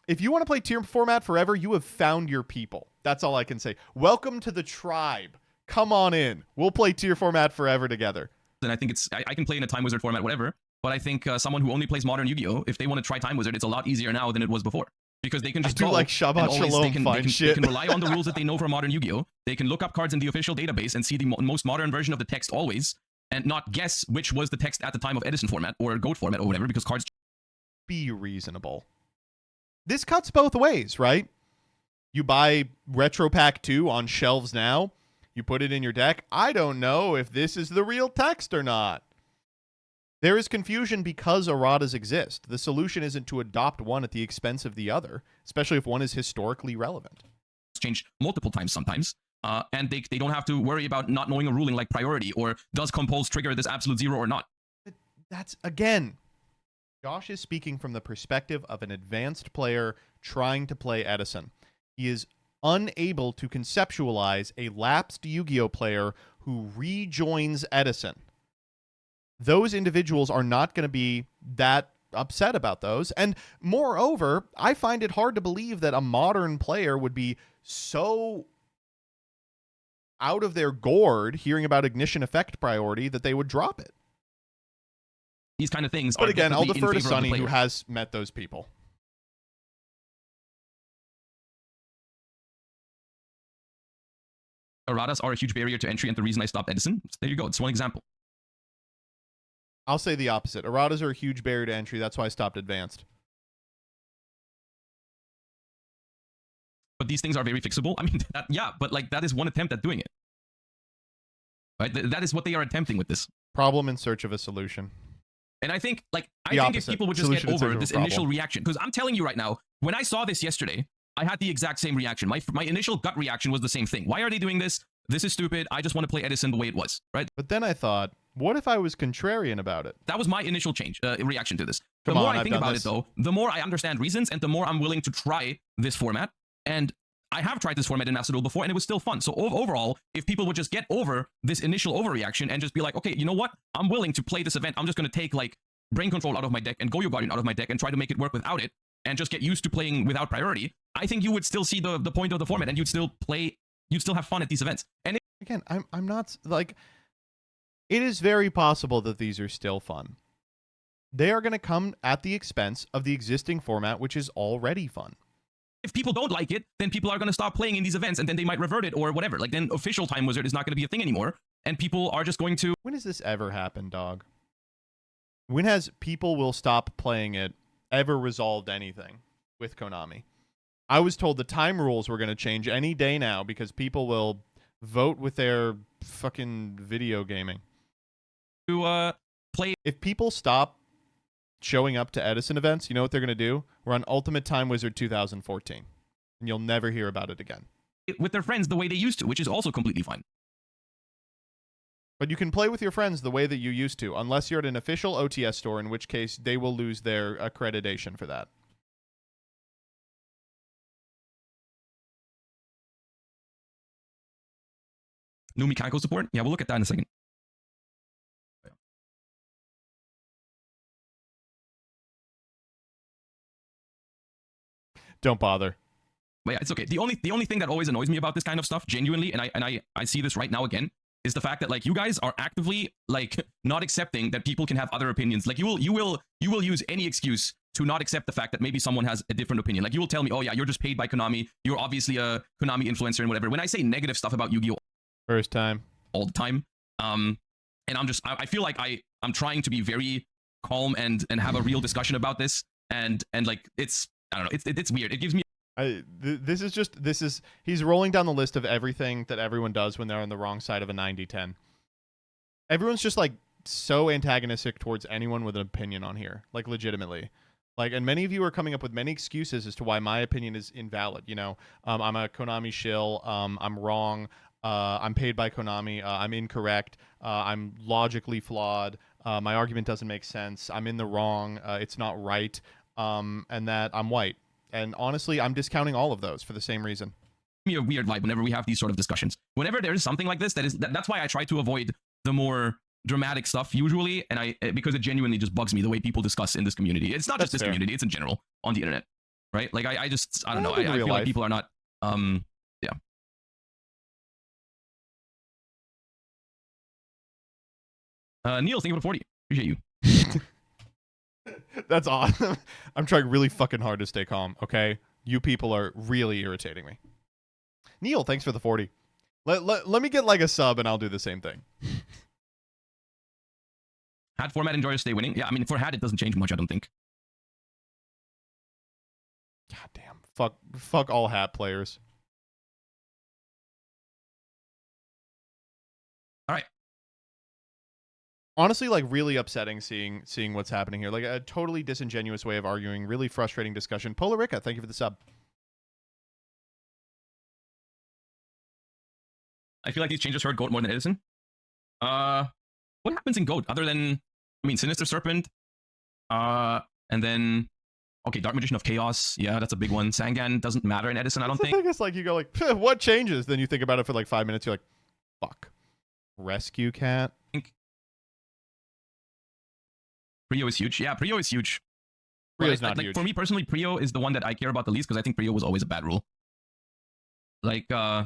If you want to play tier format forever, you have found your people. That's all I can say. Welcome to the tribe. Come on in. We'll play tier format forever together. I think I can play in a Time Wizard format, whatever. But I think someone who only plays modern Yu-Gi-Oh, if they want to try Time Wizard, it's a lot easier now than it was before. Because they can just do like Shabbat Shalom, they can rely on the rules that they know from modern Yu-Gi-Oh. They can look up cards in the official database and see the most modern version of the text always, and not guess which was the text at the time of Edison format or GOAT format or whatever, because cards. Be reasonable. This cuts both ways, right? You buy Retro Pack 2 on shelves now. You put it in your deck. I don't know if this is the real text or not. There is confusion because erratas exist. The solution isn't to adopt one at the expense of the other, especially if one is historically relevant. Change multiple times sometimes, and they don't have to worry about not knowing a ruling like priority or does compulse trigger this absolute zero or not. That's, again, Josh is speaking from the perspective of an advanced player trying to play Edison. He is unable to conceptualize a lapsed Yu-Gi-Oh! Player who rejoins Edison. Those individuals are not going to be that upset about those. And moreover, I find it hard to believe that a modern player would be so out of their gourd hearing about ignition effect priority that they would drop it. These kind of things but are again, I'll definitely defer in to favor of the Sonny, who player. has met those people. Erratas are a huge barrier to entry, and the reason I stopped Edison. There you go. It's one example. I'll say the opposite. Erratas are a huge barrier to entry. That's why I stopped advanced. But these things are very fixable. I mean, yeah, but like that is one attempt at doing it. Right? That is what they are attempting with this. Problem in search of a solution. And I think, if people would just Solution in get search over of a this problem. initial reaction, because I'm telling you right now, when I saw this yesterday, I had the exact same reaction. My initial gut reaction was the same thing. Why are they doing this? This is stupid. I just want to play Edison the way it was, right? But then I thought, What if I was contrarian about it? That was my initial reaction to this. The Come more on, I I've think done about this. it, though, the more I understand reasons, and the more I'm willing to try this format. And I have tried this format in Master Duel before, and it was still fun. So overall, if people would just get over this initial overreaction and just be like, okay, you know what? I'm willing to play this event. I'm just going to take like Brain Control out of my deck and Goyo Guardian out of my deck and try to make it work without it, and just get used to playing without priority. I think you would still see the point of the format, and you'd still have fun at these events. And Again, I'm not like. It is very possible that these are still fun. They are going to come at the expense of the existing format, which is already fun. if people don't like it, then people are going to stop playing in these events, and then they might revert it or whatever. Like, then official Time Wizard is not going to be a thing anymore, and people are just going to... When has this ever happened, dog? When has people will stop playing it ever resolved anything with Konami? I was told the time rules were going to change any day now because people will vote with their fucking video gaming. to play. If people stop showing up to Edison events, you know what they're going to do? We're on Ultimate Time Wizard 2014, and you'll never hear about it again. With their friends the way they used to, which is also completely fine. But you can play with your friends the way that you used to, unless you're at an official OTS store, in which case they will lose their accreditation for that. New mechanical support? Yeah, we'll look at that in a second. Don't bother. But yeah, it's okay. The only thing that always annoys me about this kind of stuff, genuinely, and I see this right now again, is the fact that like you guys are actively like not accepting that people can have other opinions. Like you will use any excuse to not accept the fact that maybe someone has a different opinion. Like you will tell me, oh yeah, you're just paid by Konami. You're obviously a Konami influencer and whatever. When I say negative stuff about Yu-Gi-Oh! First time. All the time, and I feel like I'm trying to be very calm and have a real discussion about this, and like it's, I don't know, it's weird. It gives me... He's rolling down the list of everything that everyone does when they're on the wrong side of a 90-10. Everyone's just like so antagonistic towards anyone with an opinion on here, like legitimately. Like, and many of you are coming up with many excuses as to why my opinion is invalid. You know, I'm a Konami shill. I'm wrong. I'm paid by Konami. I'm incorrect. I'm logically flawed. My argument doesn't make sense. I'm in the wrong. It's not right. And that I'm white. And honestly, I'm discounting all of those for the same reason. Me a weird vibe whenever we have these sort of discussions. Whenever there is something like this, that's why I try to avoid the more dramatic stuff usually, and because it genuinely just bugs me the way people discuss in this community. It's not just this community; it's in general on the internet, right? Like I don't know. I feel like people are not. Yeah. Neil, thank you for 40. Appreciate you. That's awesome. I'm trying really fucking hard to stay calm, okay? You people are really irritating me. Neil, thanks for the 40. Let me get like a sub and I'll do the same thing. Hat format, enjoy or stay winning. Yeah, I mean, for hat, it doesn't change much, I don't think. God damn. Fuck all hat players. All right. Honestly, like really upsetting seeing what's happening here. Like a totally disingenuous way of arguing. Really frustrating discussion. Polarica, thank you for the sub. I feel like these changes hurt GOAT more than Edison. What happens in GOAT other than, I mean, Sinister Serpent, and then, okay, Dark Magician of Chaos. Yeah, that's a big one. Sangan doesn't matter in Edison, I don't think. I guess like you go like, what changes? Then you think about it for like 5 minutes. You're like, fuck. Rescue Cat. Prio is huge. Yeah, Prio is huge. Prio's not huge. For me personally, Prio is the one that I care about the least because I think Prio was always a bad rule. Like, yeah.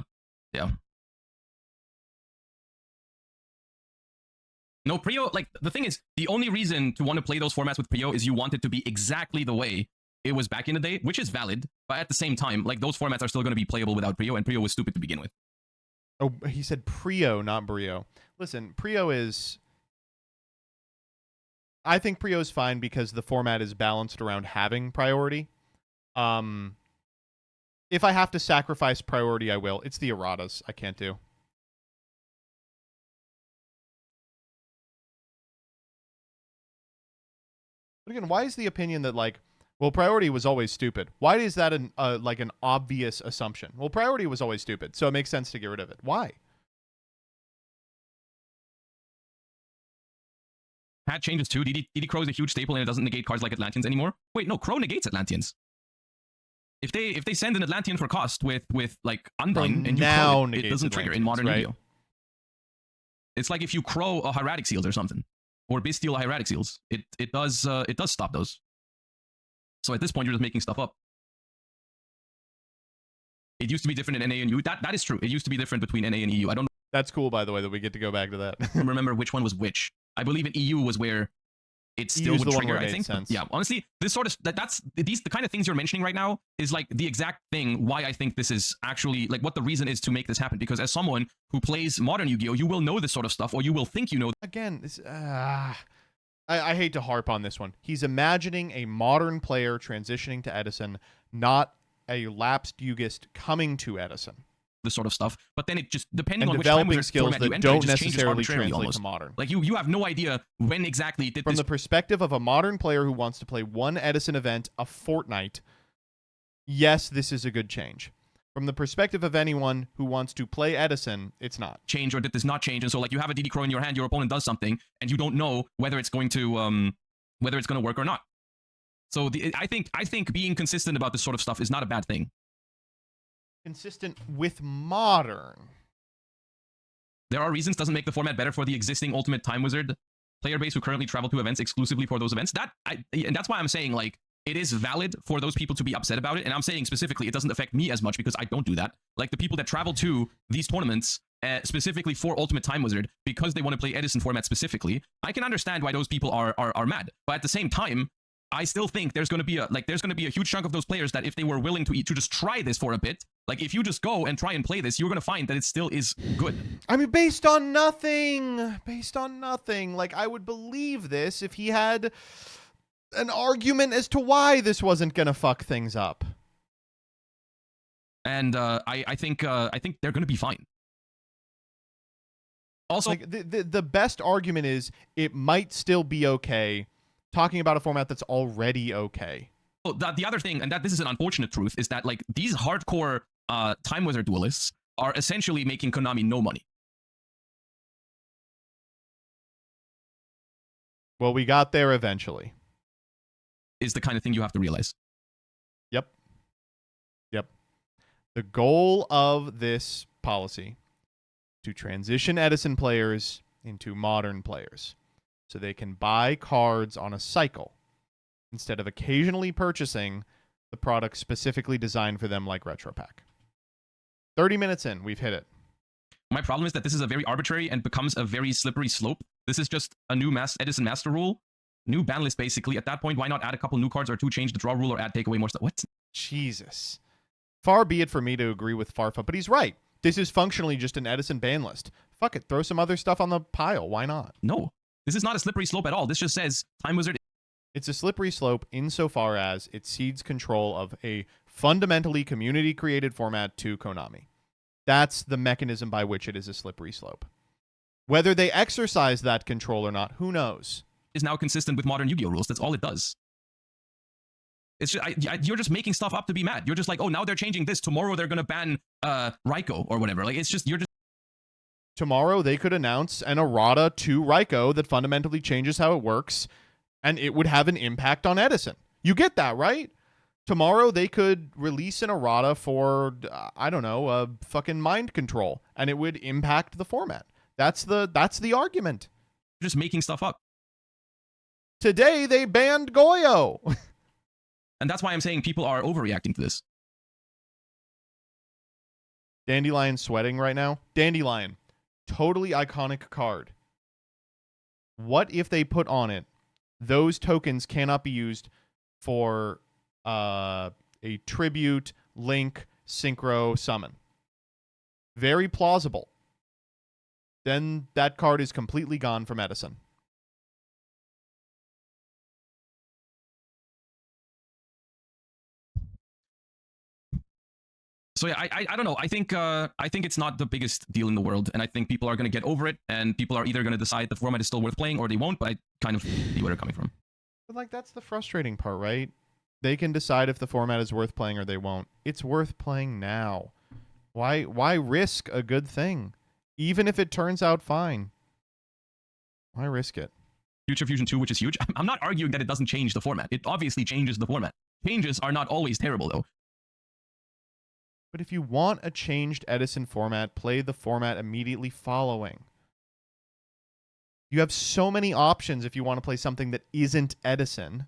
No, Prio, like, the thing is, the only reason to want to play those formats with Prio is you want it to be exactly the way it was back in the day, which is valid, but at the same time, like, those formats are still going to be playable without Prio, and Prio was stupid to begin with. Oh, he said Prio, not Brio. Listen, Prio is... I think Prio is fine because the format is balanced around having priority. If I have to sacrifice priority, I will. It's the erratas I can't do. But again, why is the opinion that, like, well, priority was always stupid? Why is that like an obvious assumption? Well, priority was always stupid, so it makes sense to get rid of it. Why? Hat changes too. DD Crow is a huge staple and it doesn't negate cards like Atlanteans anymore. Wait, no, Crow negates Atlanteans. If they send an Atlantean for cost with like Undyne and you Crow it doesn't trigger in modern Yu-Gi-Oh. It's like if you Crow a Hieratic Seals or something, or Bestial Hieratic Seals, it does stop those. So at this point, you're just making stuff up. It used to be different in NA and EU. That is true. It used to be different between NA and EU. I don't. That's cool, by the way, that we get to go back to that. remember which one was which. I believe in EU was where it still would trigger. I think. Yeah, honestly, this sort of the kind of things you're mentioning right now is like the exact thing why I think this is actually like what the reason is to make this happen. Because as someone who plays modern Yu-Gi-Oh, you will know this sort of stuff, or you will think you know. Again, this. I hate to harp on this one. He's imagining a modern player transitioning to Edison, not a lapsed Yugist coming to Edison. This sort of stuff, but then it just depending on which developing time skills format that you enter, don't it just necessarily translate almost. to modern. Like you have no idea when exactly did From this. the perspective of a modern player who wants to play one Edison event a fortnight, yes, this is a good change. From the perspective of anyone who wants to play Edison, it's not. Change or did this not change? And so like you have a DD Crow in your hand, your opponent does something, and you don't know whether it's going to work or not. So I think being consistent about this sort of stuff is not a bad thing. Consistent with modern. There are reasons doesn't make the format better for the existing Ultimate Time Wizard player base who currently travel to events exclusively for those events. And that's why I'm saying like it is valid for those people to be upset about it. And I'm saying specifically it doesn't affect me as much because I don't do that. Like the people that travel to these tournaments specifically for Ultimate Time Wizard because they want to play Edison format specifically, I can understand why those people are mad. But at the same time, I still think there's going to be a huge chunk of those players that if they were willing to just try this for a bit, like if you just go and try and play this, you're going to find that it still is good. I mean, based on nothing. Like I would believe this if he had an argument as to why this wasn't going to fuck things up. And I think they're going to be fine. Also, like the best argument is it might still be okay. Talking about a format that's already okay. Well, the other thing, and that this is an unfortunate truth, is that like these hardcore Time Wizard duelists are essentially making Konami no money. Well, we got there eventually. Is the kind of thing you have to realize. Yep. The goal of this policy to transition Edison players into modern players. So they can buy cards on a cycle instead of occasionally purchasing the product specifically designed for them like Retro Pack. 30 minutes in, we've hit it. My problem is that this is a very arbitrary and becomes a very slippery slope. This is just a new Edison Master Rule, new ban list basically. At that point, why not add a couple new cards or two, change the draw rule or add take away more stuff? What? Jesus. Far be it for me to agree with Farfa, but he's right. This is functionally just an Edison ban list. Fuck it, throw some other stuff on the pile. Why not? No. This is not a slippery slope at all. This just says Time Wizard. It's a slippery slope insofar as it cedes control of a fundamentally community-created format to Konami. That's the mechanism by which it is a slippery slope. Whether they exercise that control or not, who knows? Is now consistent with modern Yu-Gi-Oh rules. That's all it does. It's just, you're just making stuff up to be mad. You're just like, oh, now they're changing this. Tomorrow they're going to ban Raiko or whatever. Like, it's just, you're just. Tomorrow they could announce an errata to Raiko that fundamentally changes how it works, and it would have an impact on Edison. You get that, right? Tomorrow they could release an errata for, I don't know, fucking mind control, and it would impact the format. That's the argument. You're just making stuff up. Today they banned Goyo. And that's why I'm saying people are overreacting to this. Dandelion sweating right now. Dandelion. Totally iconic card. What if they put on it, those tokens cannot be used for a tribute, link, synchro, summon? Very plausible. Then that card is completely gone from Edison. So yeah, I don't know. I think it's not the biggest deal in the world, and I think people are going to get over it, and people are either going to decide the format is still worth playing or they won't. But I kind of see where they're coming from. But like that's the frustrating part, right? They can decide if the format is worth playing or they won't. It's worth playing now. Why risk a good thing, even if it turns out fine? Why risk it? Future Fusion 2, which is huge. I'm not arguing that it doesn't change the format. It obviously changes the format. Changes are not always terrible, though. But if you want a changed Edison format, play the format immediately following. You have so many options if you want to play something that isn't Edison.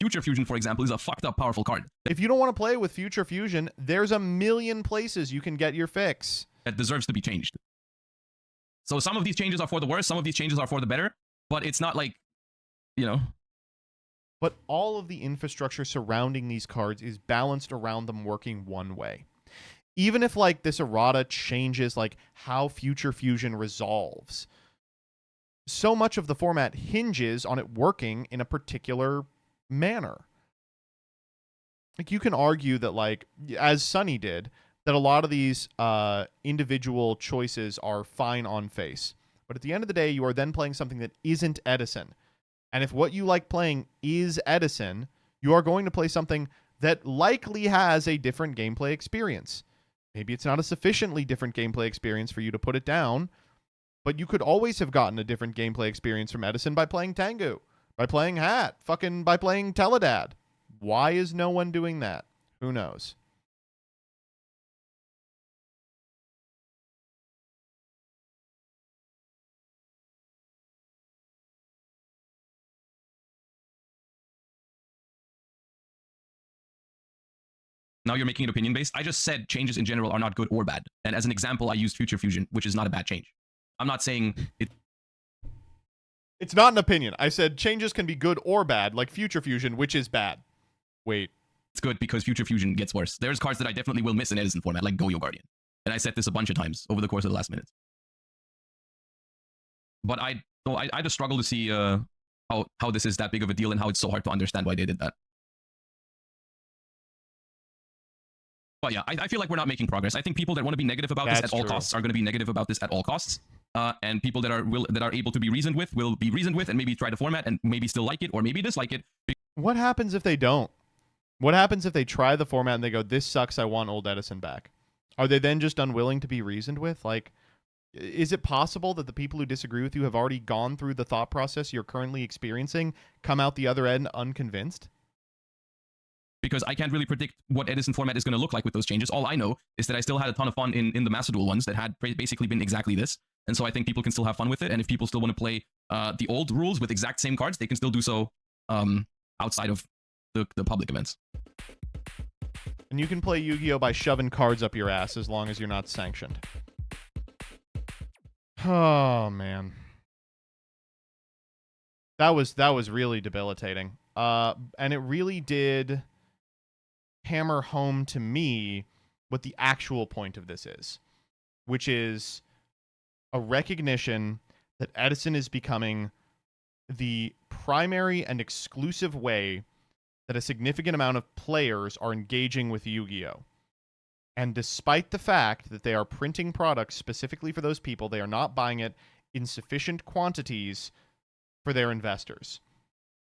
Future Fusion, for example, is a fucked up powerful card. If you don't want to play with Future Fusion, there's a million places you can get your fix. That deserves to be changed. So some of these changes are for the worse, some of these changes are for the better, but it's not like, you know. But all of the infrastructure surrounding these cards is balanced around them working one way. Even if like this errata changes like how Future Fusion resolves, so much of the format hinges on it working in a particular manner. Like you can argue that, like, as Sunny did, that a lot of these individual choices are fine on face. But at the end of the day, you are then playing something that isn't Edison. And if what you like playing is Edison, you are going to play something that likely has a different gameplay experience. Maybe it's not a sufficiently different gameplay experience for you to put it down, but you could always have gotten a different gameplay experience from Edison by playing Tengu, by playing Hat, by playing Teledad. Why is no one doing that? Who knows? Now you're making it opinion based. I just said changes in general are not good or bad. And as an example, I used Future Fusion, which is not a bad change. I'm not saying it. It's not an opinion. I said changes can be good or bad, like Future Fusion, which is bad. Wait. It's good because Future Fusion gets worse. There's cards that I definitely will miss in Edison format, like Goyo Guardian. And I said this a bunch of times over the course of the last minute. But I just struggle to see how this is that big of a deal and how it's so hard to understand why they did that. But yeah, I feel like we're not making progress. I think people that want to be negative about this at all costs are going to be negative about this at all costs. And people that are able to be reasoned with will be reasoned with and maybe try the format and maybe still like it or maybe dislike it. What happens if they don't? What happens if they try the format and they go, this sucks, I want old Edison back? Are they then just unwilling to be reasoned with? Like, is it possible that the people who disagree with you have already gone through the thought process you're currently experiencing, come out the other end unconvinced? Because I can't really predict what Edison format is going to look like with those changes. All I know is that I still had a ton of fun in the Master Duel ones that had basically been exactly this. And so I think people can still have fun with it. And if people still want to play the old rules with exact same cards, they can still do so outside of the public events. And you can play Yu-Gi-Oh! By shoving cards up your ass as long as you're not sanctioned. Oh, man. That was really debilitating. And it really did hammer home to me what the actual point of this is, which is a recognition that Edison is becoming the primary and exclusive way that a significant amount of players are engaging with Yu-Gi-Oh! And despite the fact that they are printing products specifically for those people, they are not buying it in sufficient quantities for their investors.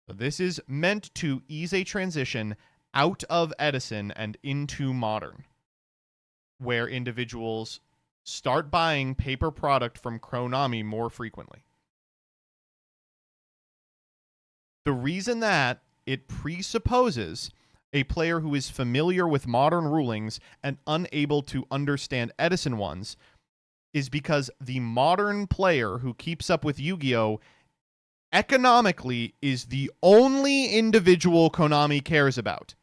So this is meant to ease a transition out of Edison and into Modern, where individuals start buying paper product from Konami more frequently. The reason that it presupposes a player who is familiar with Modern rulings and unable to understand Edison ones is because the Modern player who keeps up with Yu-Gi-Oh! Economically is the only individual Konami cares about.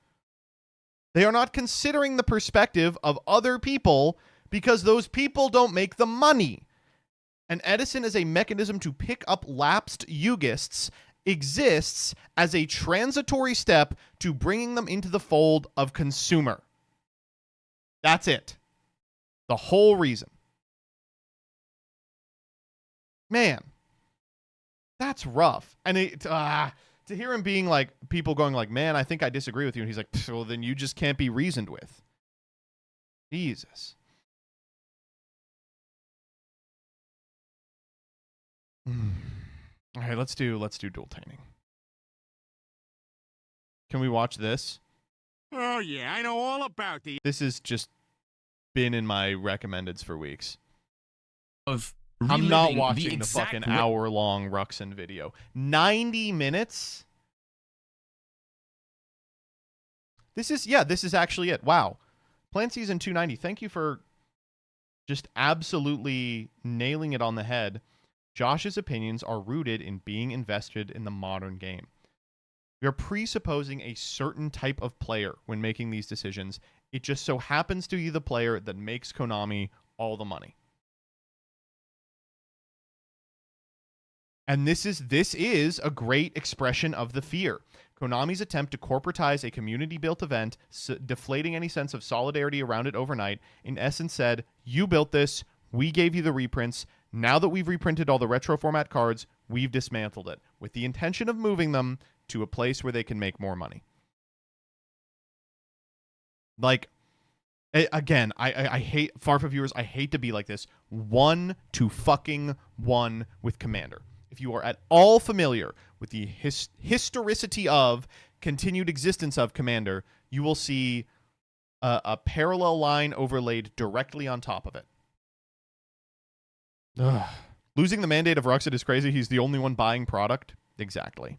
They are not considering the perspective of other people because those people don't make the money. And Edison is a mechanism to pick up lapsed Yugists exists as a transitory step to bringing them into the fold of consumer. That's it. The whole reason. Man, that's rough. And to hear him being like, people going like, man, I think I disagree with you. And he's like, well, then you just can't be reasoned with. Jesus. All right, let's do dual tainting. Can we watch this? Oh, yeah, I know all about the... This has just been in my recommendeds for weeks. Of I'm not reliving watching the exact fucking hour-long Ruxin video. 90 minutes? This is actually it. Wow. Plant Season 290, thank you for just absolutely nailing it on the head. Josh's opinions are rooted in being invested in the modern game. We are presupposing a certain type of player when making these decisions. It just so happens to be the player that makes Konami all the money. And this is a great expression of the fear. Konami's attempt to corporatize a community-built event, deflating any sense of solidarity around it overnight, in essence said, you built this, we gave you the reprints, now that we've reprinted all the retro format cards, we've dismantled it, with the intention of moving them to a place where they can make more money. Like, again, I hate, Farfa viewers, I hate to be like this. 1-1 with Commander. If you are at all familiar with the historicity of, continued existence of Commander, you will see a parallel line overlaid directly on top of it. Ugh. Losing the mandate of Ruxit is crazy. He's the only one buying product. Exactly.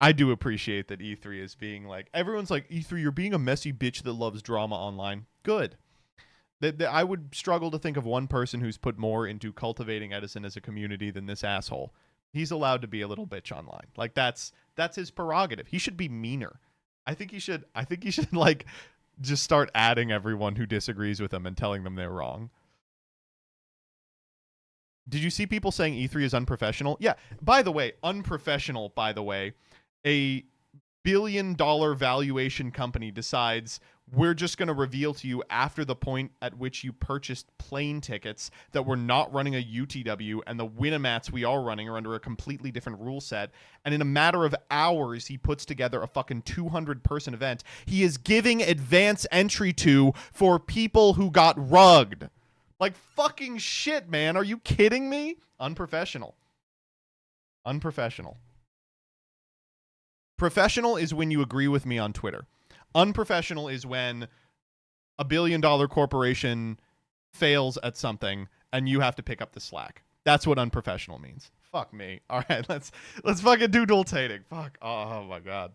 I do appreciate that E3 is being like, everyone's like, E3, you're being a messy bitch that loves drama online. Good. I would struggle to think of one person who's put more into cultivating Edison as a community than this asshole. He's allowed to be a little bitch online. Like, that's his prerogative. He should be meaner. I think he should like just start adding everyone who disagrees with him and telling them they're wrong. Did you see people saying E3 is unprofessional? Yeah. By the way, unprofessional, by the way. A billion-dollar valuation company decides we're just going to reveal to you after the point at which you purchased plane tickets that we're not running a UTW, and the Winamats we are running are under a completely different rule set. And in a matter of hours, he puts together a fucking 200-person event he is giving advance entry to for people who got rugged. Like, fucking shit, man. Are you kidding me? Unprofessional. Unprofessional. Professional is when you agree with me on Twitter. Unprofessional is when a billion-dollar corporation fails at something and you have to pick up the slack. That's what unprofessional means. Fuck me. All right, let's fucking do dual-tating. Fuck. Oh my god.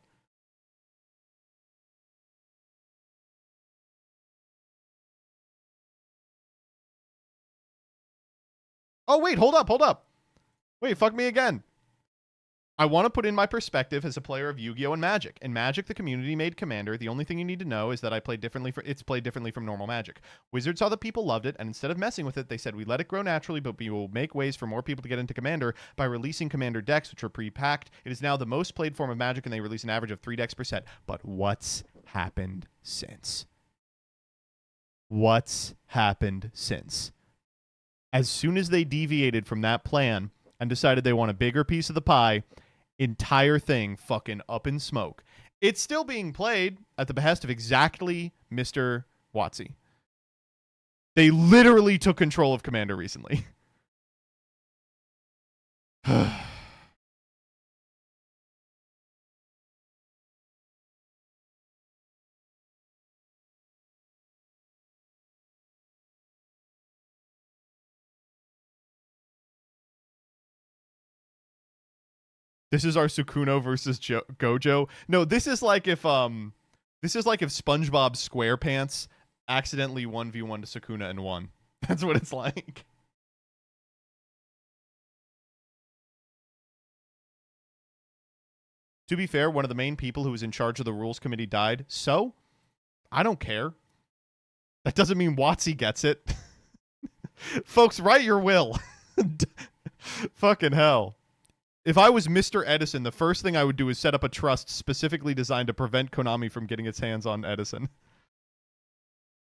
Oh wait, hold up. Wait, fuck me again. I want to put in my perspective as a player of Yu-Gi-Oh! And Magic. In Magic, the community made Commander. The only thing you need to know is that it's played differently from normal Magic. Wizards saw that people loved it, and instead of messing with it, they said, we let it grow naturally, but we will make ways for more people to get into Commander by releasing Commander decks, which are pre-packed. It is now the most played form of Magic, and they release an average of 3 decks per set. But what's happened since? What's happened since? As soon as they deviated from that plan and decided they want a bigger piece of the pie, entire thing fucking up in smoke. It's still being played at the behest of exactly Mr. Watsy. They literally took control of Commander recently. This is our Sukuno versus Gojo. No, this is like if SpongeBob SquarePants accidentally 1v1 to Sukuna and won. That's what it's like. To be fair, one of the main people who was in charge of the rules committee died. So, I don't care. That doesn't mean Watsy gets it. Folks, write your will. Fucking hell. If I was Mr. Edison, the first thing I would do is set up a trust specifically designed to prevent Konami from getting its hands on Edison.